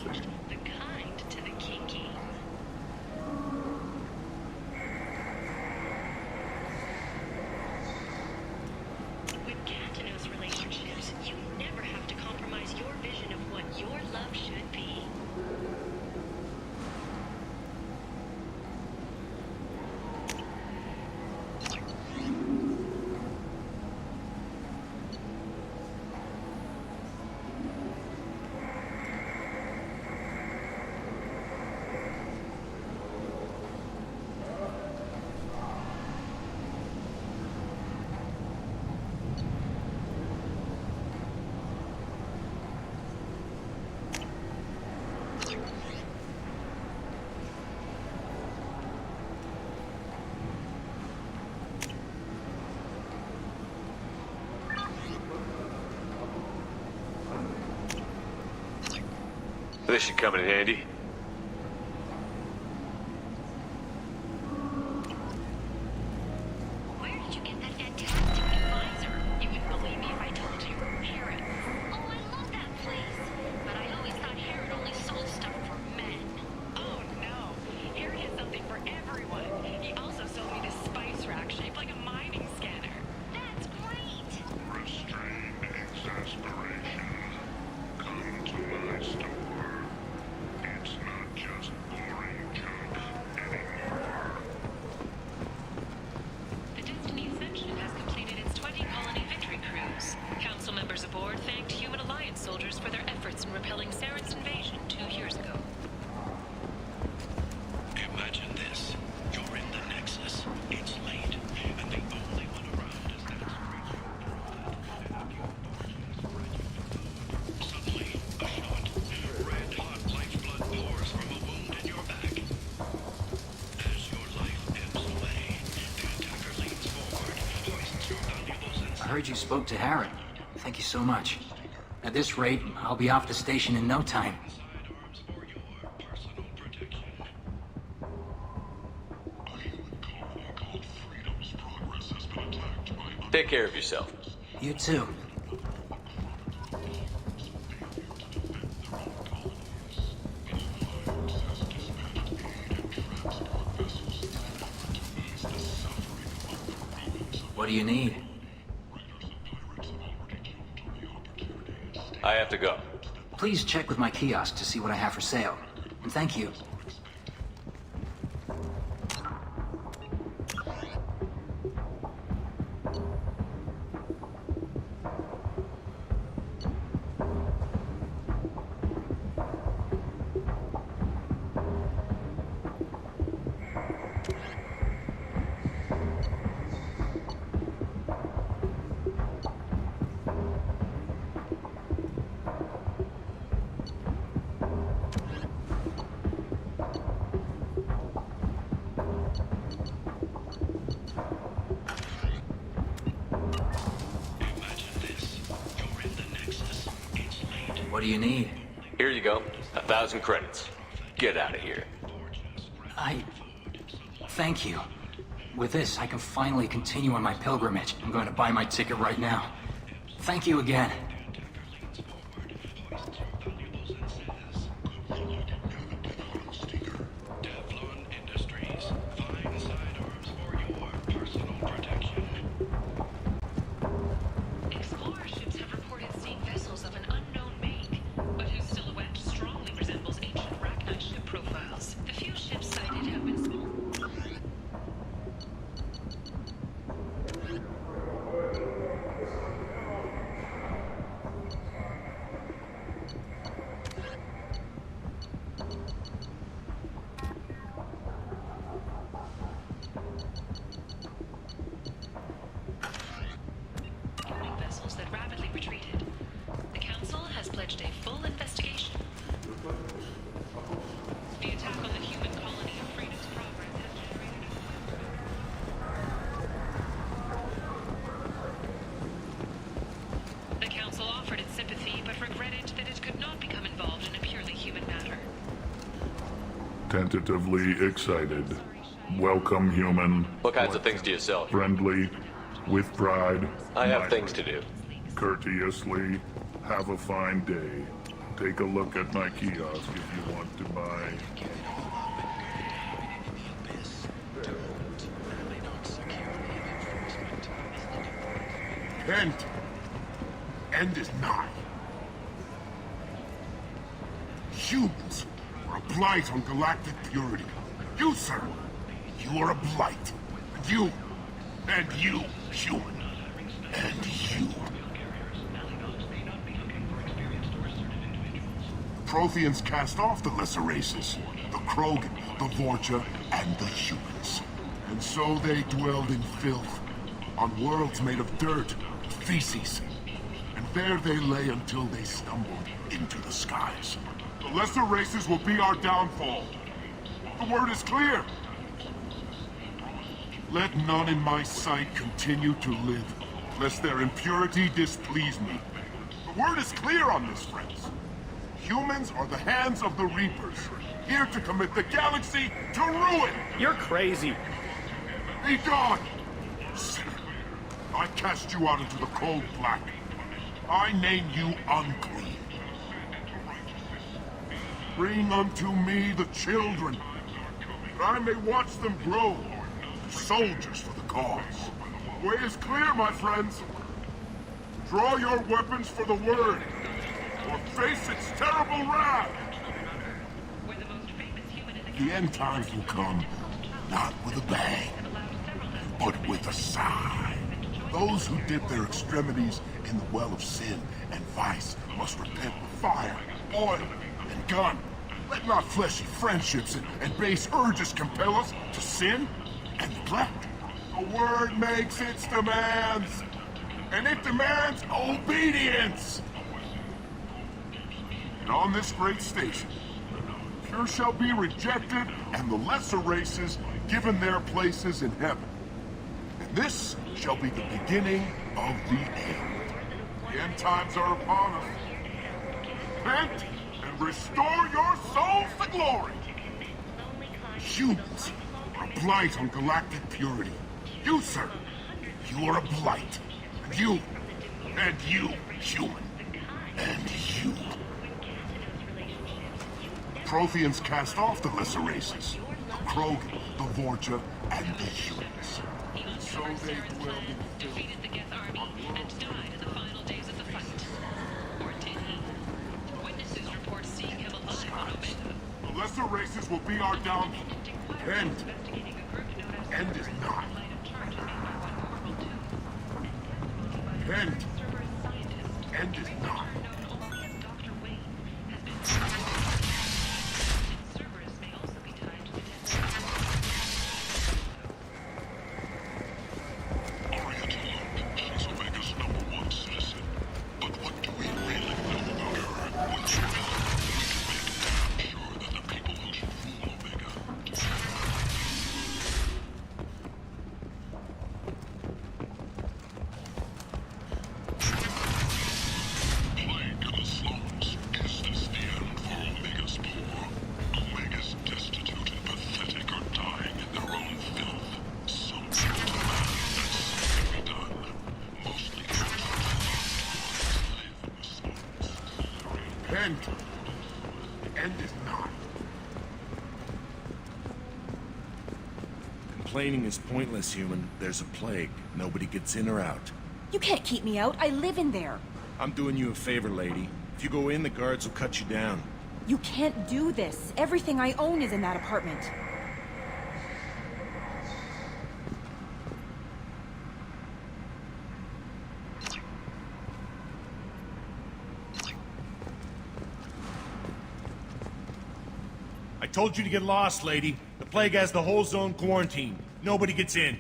This should come in handy. Where did you get that fantastic new visor? You wouldn't believe me if I told you. Harrod. Oh, I love that place. But I always thought Harrod only sold stuff for men. Oh, no. Harrod has something for everyone. He also sold me this spice rack shaped like a mining scanner. That's great. Restrained exasperation. Come to my store. It's not just boring junk anymore. The Destiny Ascension has completed its 20-colony victory cruise. Council members aboard thanked Human Alliance soldiers for their efforts in repelling Saren's invasion 2 years ago. Imagine this. You're in the Nexus. It's late, and the only one around is that suddenly, a shot. Red-hot lifeblood pours from a wound in your back. As your life ebbs away, the attacker leans forward, hoists your valuables, and I heard you spoke to Harrod. Thank you so much. At this rate, I'll be off the station in no time. sidearms for your personal protection. A human colony called Freedom's progress has been attacked by Take care of yourself. You too. vessels. The suffering do you need? I have to go. Please check with my kiosk to see what I have for sale. And thank you. What do you need? Here you go. 1,000 credits. Get out of here. Thank you. With this, I can finally continue on my pilgrimage. I'm going to buy my ticket right now. Thank you again. Explorer ships have reported seeing vessels of an unknown make, but whose silhouette strongly resembles ancient Rachni ship profiles. The few ships sighted have been small. Vessels that rapidly retreated. The Council has pledged a full investigation. The attack on the human colony of Freedom's Progress has generated a... The Council offered its sympathy, but regretted that it could not become involved in a purely human matter. Tentatively excited. Welcome, human. What kinds of things do you sell? Friendly, with pride. I have things to do. Courteously, have a fine day. Take a look at my kiosk if you want to buy. End. End is nigh. Humans are a blight on galactic purity. You, sir, you are a blight. And you, human, and you. The Protheans cast off the lesser races, the Krogan, the Vorcha, and the humans. And so they dwelled in filth, on worlds made of dirt, feces. And there they lay until they stumbled into the skies. The lesser races will be our downfall. The word is clear. Let none in my sight continue to live, lest their impurity displease me. The word is clear on this, friends. Humans are the hands of the Reapers, here to commit the galaxy to ruin! You're crazy. Be gone! Sinner, I cast you out into the cold black. I name you unclean. Bring unto me the children, that I may watch them grow. Soldiers for the cause. The way is clear, my friends. Draw your weapons for the word, or face its terrible wrath. The end times will come, not with a bang, but with a sigh. Those who dip their extremities in the well of sin and vice must repent with fire, oil, and gun. Let not fleshy friendships and base urges compel us to sin and neglect. The word makes its demands, and it demands obedience. And on this great station, the pure shall be rejected, and the lesser races given their places in heaven. And this shall be the beginning of the end. The end times are upon us. Repent and restore your souls to glory. Humans are a blight on galactic purity. You, sir, you are a blight. And you, human, and you. The Protheans cast off the lesser races, the Krogan, the Vorcha, and the humans. so they will be defeated the Geth army and died in the final days of the fight. Or did he? Witnesses report seeing him alive on Omega. The lesser races will be our downfall. End. End is not. End. End is not. End. End is not. Complaining is pointless, human. There's a plague. Nobody gets in or out. You can't keep me out. I live in there. I'm doing you a favor, lady. If you go in, the guards will cut you down. You can't do this. Everything I own is in that apartment. I told you to get lost, lady. The plague has the whole zone quarantined. Nobody gets in.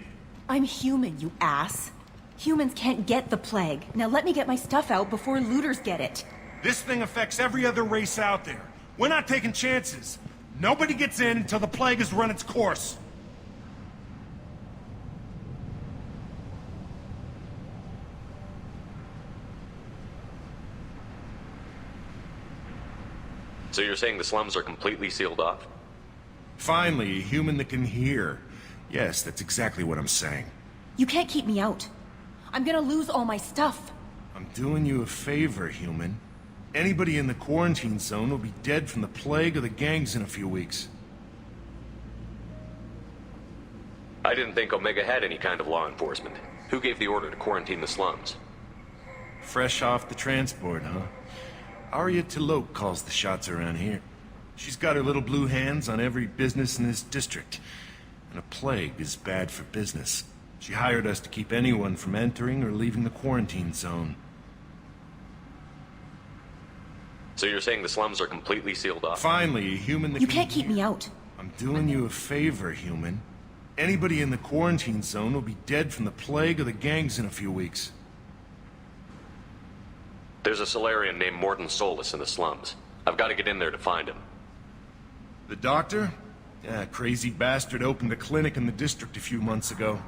I'm human, you ass. Humans can't get the plague. Now let me get my stuff out before looters get it. This thing affects every other race out there. We're not taking chances. Nobody gets in until the plague has run its course. So you're saying the slums are completely sealed off? Finally, a human that can hear. Yes, that's exactly what I'm saying. You can't keep me out. I'm gonna lose all my stuff. I'm doing you a favor, human. Anybody in the quarantine zone will be dead from the plague or the gangs in a few weeks. I didn't think Omega had any kind of law enforcement. Who gave the order to quarantine the slums? Fresh off the transport, huh? Arya Talo'Zorah calls the shots around here. She's got her little blue hands on every business in this district. And a plague is bad for business. She hired us to keep anyone from entering or leaving the quarantine zone. So you're saying the slums are completely sealed off? Finally, a human that You can't keep me out. I'm doing you a favor, human. Anybody in the quarantine zone will be dead from the plague or the gangs in a few weeks. There's a Solarian named Morden Solus in the slums. I've got to get in there to find him. The doctor? Yeah, crazy bastard opened a clinic in the district a few months ago.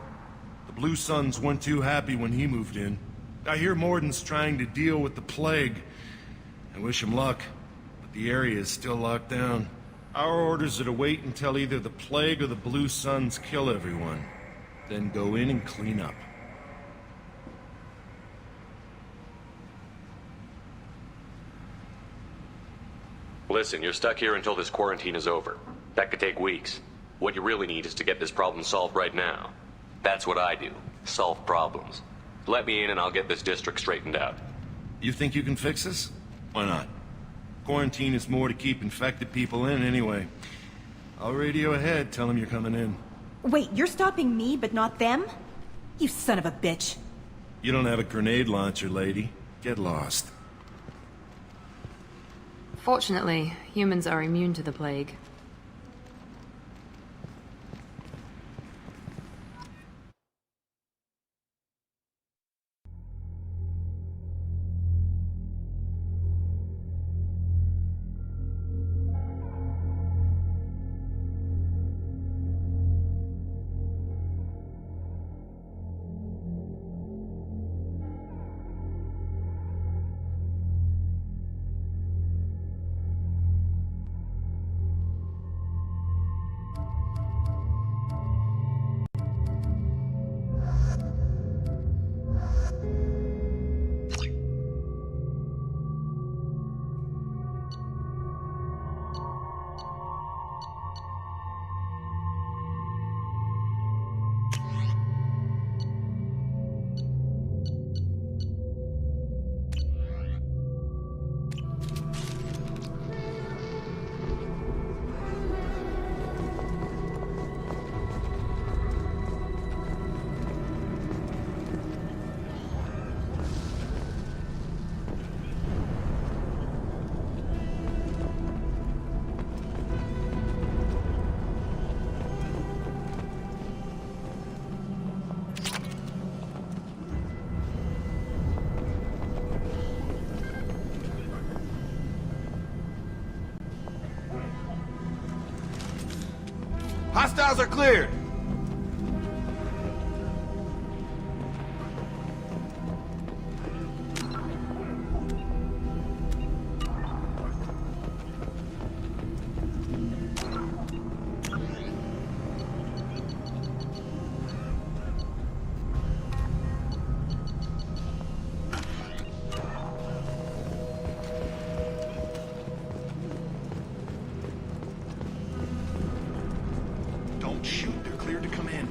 The Blue Suns weren't too happy when he moved in. I hear Morden's trying to deal with the plague. I wish him luck, but the area is still locked down. Our orders are to wait until either the plague or the Blue Suns kill everyone. Then go in and clean up. Listen, you're stuck here until this quarantine is over. That could take weeks. What you really need is to get this problem solved right now. That's what I do. Solve problems. Let me in and I'll get this district straightened out. You think you can fix this? Why not? Quarantine is more to keep infected people in anyway. I'll radio ahead, tell them you're coming in. Wait, you're stopping me, but not them? You son of a bitch. You don't have a grenade launcher, lady. Get lost. Fortunately, humans are immune to the plague. Hostiles are cleared. Don't shoot. They're cleared to come in.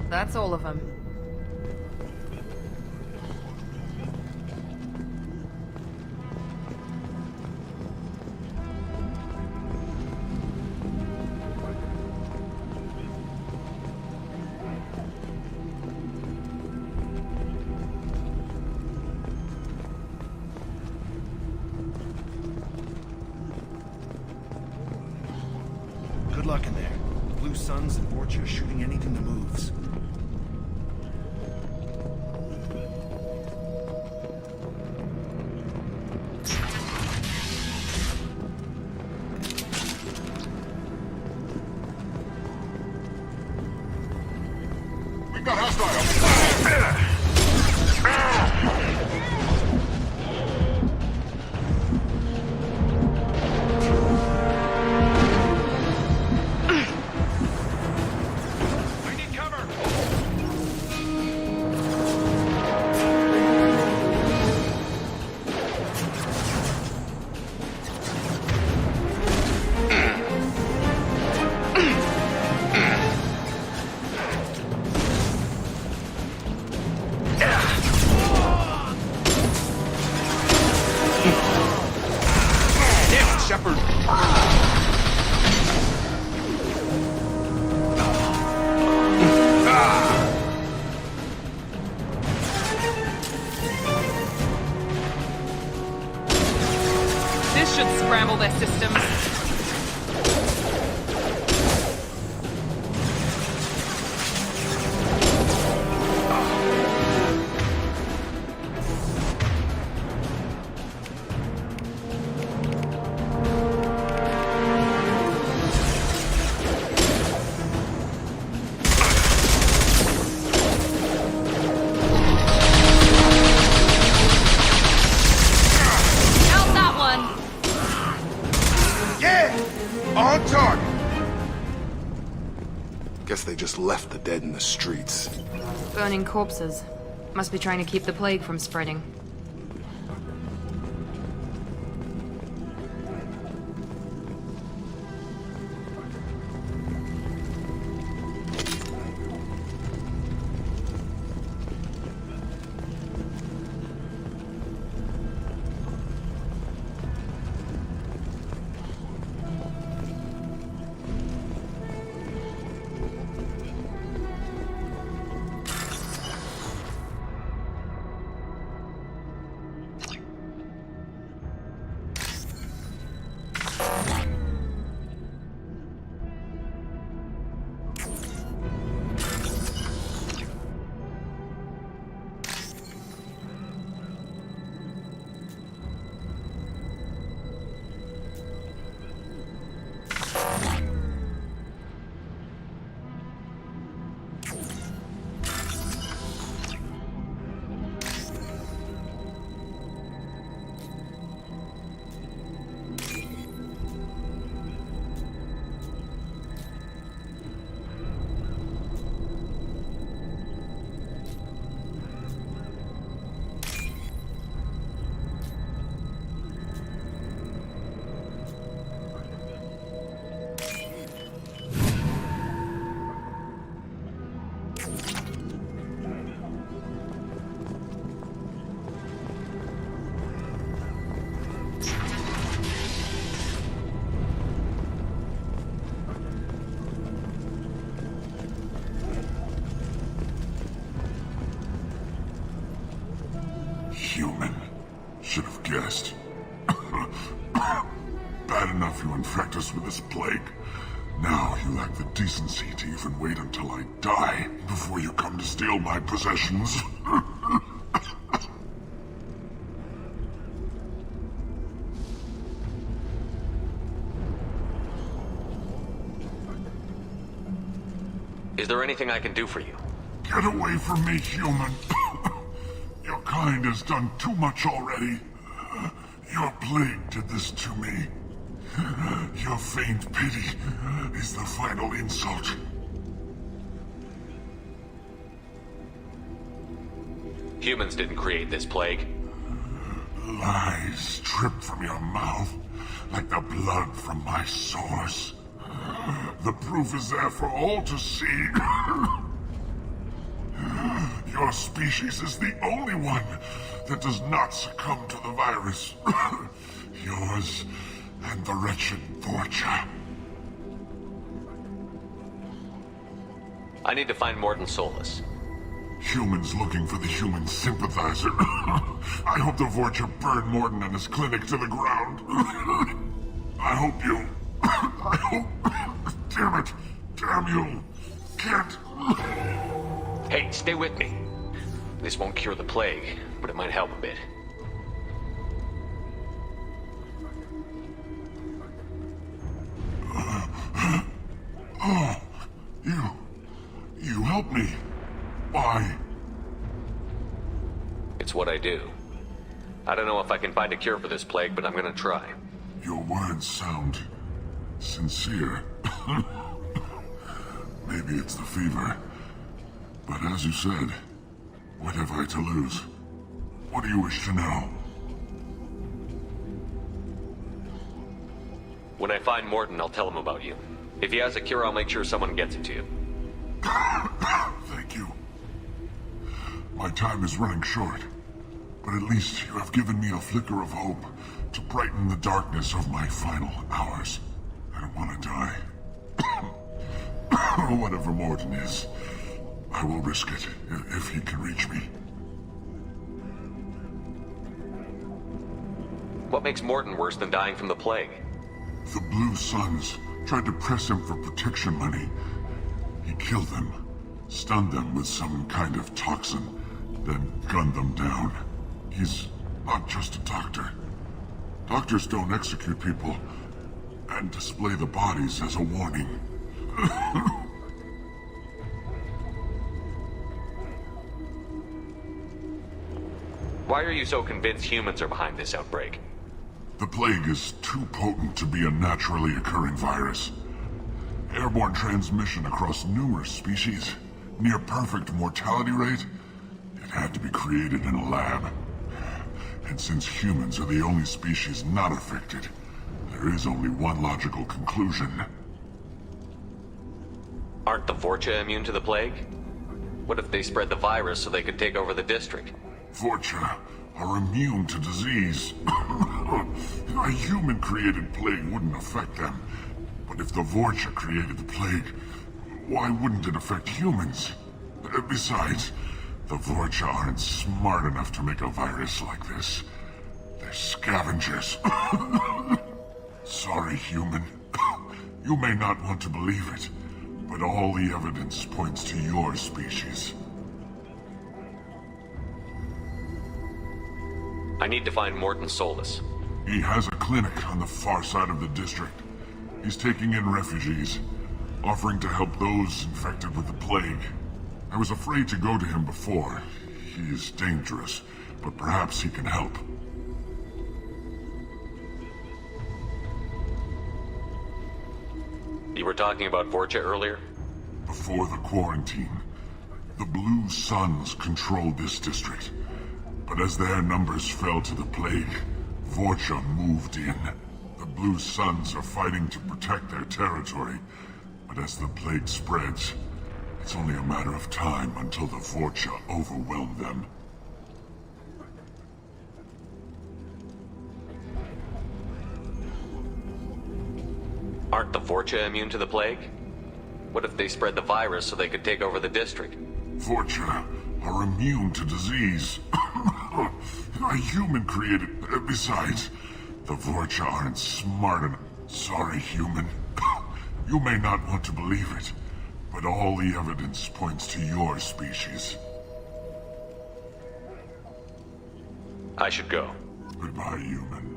That's all of them. Good luck in there. Blue Suns and Vorcha shooting anything that moves. We've got hostiles. I need cover! Damn it, Shepard! This should scramble their systems. Out that one! Yeah! On target! Guess they just left the dead in the streets. Burning corpses. Must be trying to keep the plague from spreading. plague. Now you lack the decency to even wait until I die before you come to steal my possessions. Is there anything I can do for you? Get away from me, human. Your kind has done too much already. Your plague did this to me. Your faint pity is the final insult. Humans didn't create this plague. Lies drip from your mouth like the blood from my sores. The proof is there for all to see. Your species is the only one that does not succumb to the virus. Yours and the wretched Vorcha. I need to find Morton Solus. Humans looking for the human sympathizer. I hope the Vorcha burned Morton and his clinic to the ground. I hope you... I hope... Damn it! Damn you! Can't... Hey, stay with me. This won't cure the plague, but it might help a bit. Oh, you helped me. Why? It's what I do. I don't know if I can find a cure for this plague, but I'm gonna try. Your words sound sincere. Maybe it's the fever. But as you said, what have I to lose? What do you wish to know? When I find Morton, I'll tell him about you. If he has a cure, I'll make sure someone gets it to you. Thank you. My time is running short, but at least you have given me a flicker of hope to brighten the darkness of my final hours. I don't want to die. Whatever Morton is, I will risk it if he can reach me. What makes Morton worse than dying from the plague? The Blue Suns tried to press him for protection money. He killed them, stunned them with some kind of toxin, then gunned them down. He's not just a doctor. Doctors don't execute people and display the bodies as a warning. Why are you so convinced humans are behind this outbreak? The plague is too potent to be a naturally occurring virus. Airborne transmission across numerous species, near perfect mortality rate. It had to be created in a lab. And since humans are the only species not affected, there is only one logical conclusion. Aren't the Vorcha immune to the plague? What if they spread the virus so they could take over the district? Vorcha are immune to disease. A human-created plague wouldn't affect them. But if the Vorcha created the plague, why wouldn't it affect humans? Besides, the Vorcha aren't smart enough to make a virus like this. They're scavengers. Sorry, human. You may not want to believe it, but all the evidence points to your species. I need to find Morton Solus. He has a clinic on the far side of the district. He's taking in refugees, offering to help those infected with the plague. I was afraid to go to him before. He is dangerous, but perhaps he can help. You were talking about Vorcha earlier? Before the quarantine, the Blue Suns controlled this district. But as their numbers fell to the plague, Vorcha moved in. The Blue Suns are fighting to protect their territory. But as the plague spreads, it's only a matter of time until the Vorcha overwhelm them. Aren't the Vorcha immune to the plague? What if they spread the virus so they could take over the district? Vorcha are immune to disease. A human-created... Besides, the Vorcha aren't smart enough. Sorry, human. You may not want to believe it, but all the evidence points to your species. I should go. Goodbye, human.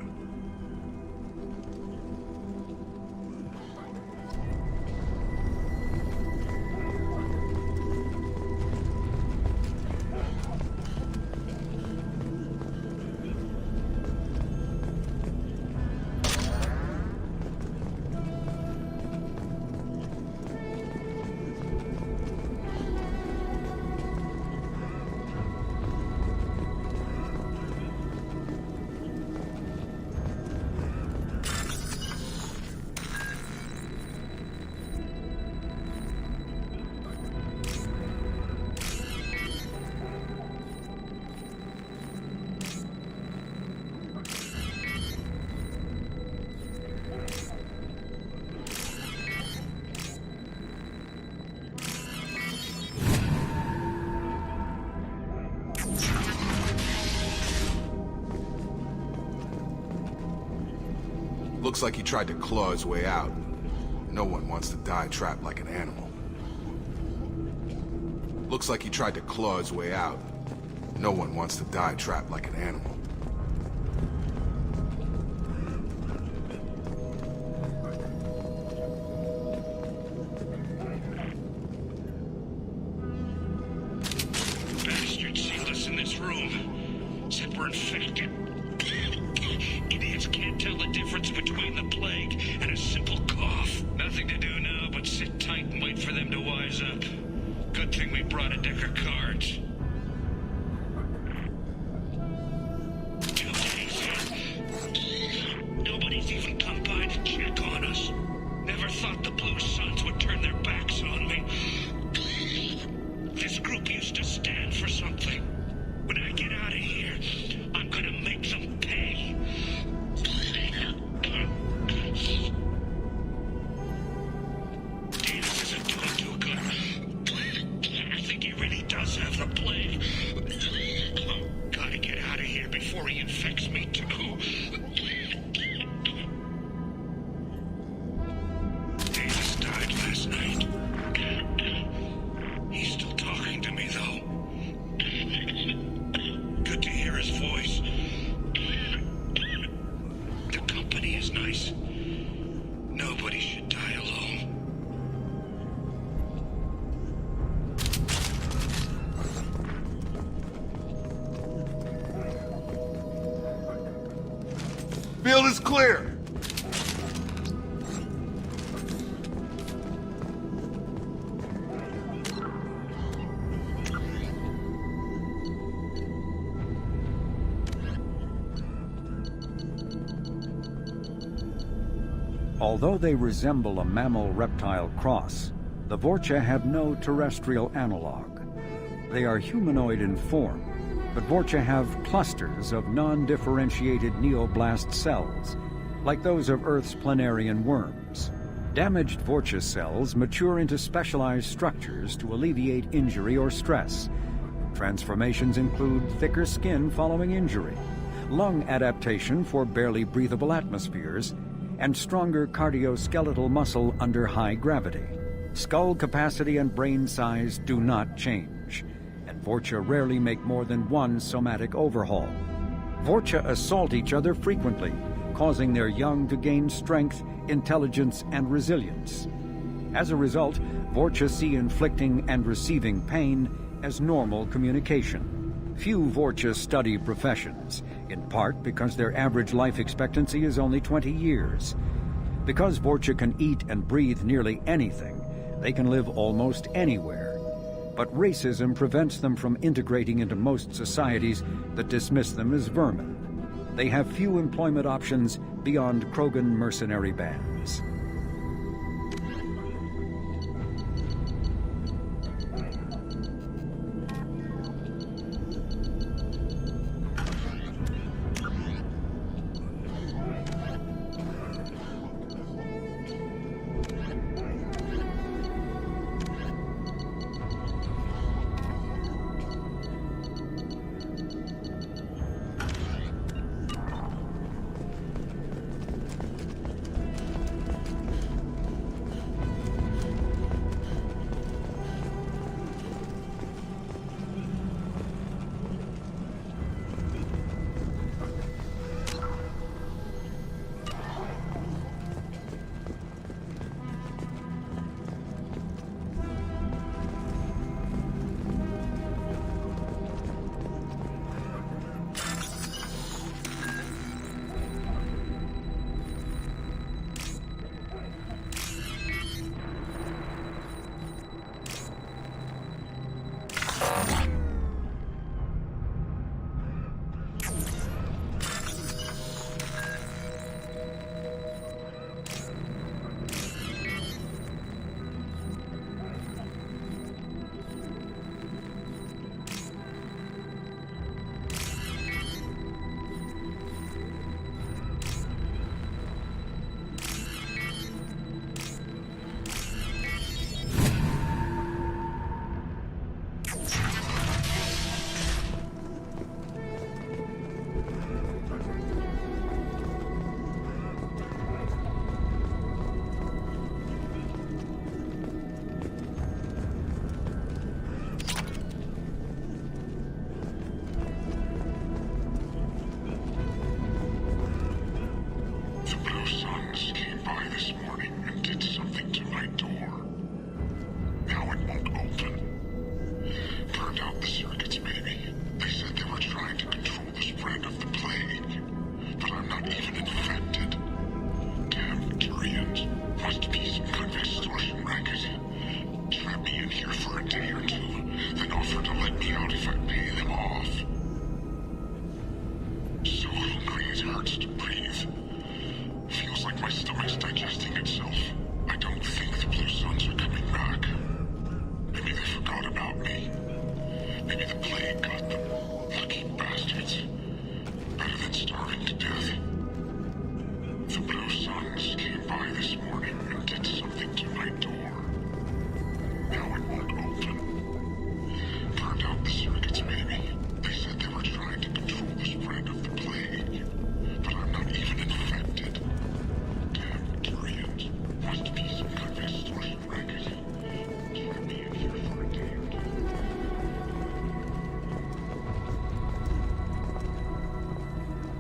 Looks like he tried to claw his way out. No one wants to die trapped like an animal. Looks like he tried to claw his way out. No one wants to die trapped like an animal. Bastards sealed us in this room. Said we're infected. Idiots can't tell the difference between the plague and a simple cough. Nothing to do now but sit tight and wait for them to wise up. Good thing we brought a deck of cards. 2 days in. Nobody's even come by to check on us. Never thought the Blue Suns would turn their backs on me. This group used to stand for something. When I get out of here, I'm gonna make them pay. Davis isn't doing too good. I think he really does have the plague. Gotta get out of here before he infects me too. Davis died last night. He's still talking to me, though. Good to hear his voice. The company is nice. Nobody should die alone. Field is clear. Although they resemble a mammal-reptile cross, the Vorcha have no terrestrial analog. They are humanoid in form, but Vorcha have clusters of non-differentiated neoblast cells, like those of Earth's planarian worms. Damaged Vorcha cells mature into specialized structures to alleviate injury or stress. Transformations include thicker skin following injury, lung adaptation for barely breathable atmospheres, and stronger cardioskeletal muscle under high gravity. Skull capacity and brain size do not change, and Vorcha rarely make more than one somatic overhaul. Vorcha assault each other frequently, causing their young to gain strength, intelligence, and resilience. As a result, Vorcha see inflicting and receiving pain as normal communication. Few Vorcha study professions, in part because their average life expectancy is only 20 years. Because Vorcha can eat and breathe nearly anything, they can live almost anywhere. But racism prevents them from integrating into most societies that dismiss them as vermin. They have few employment options beyond Krogan mercenary bands. starving to death. The Blue Suns came by this morning and did something to my door.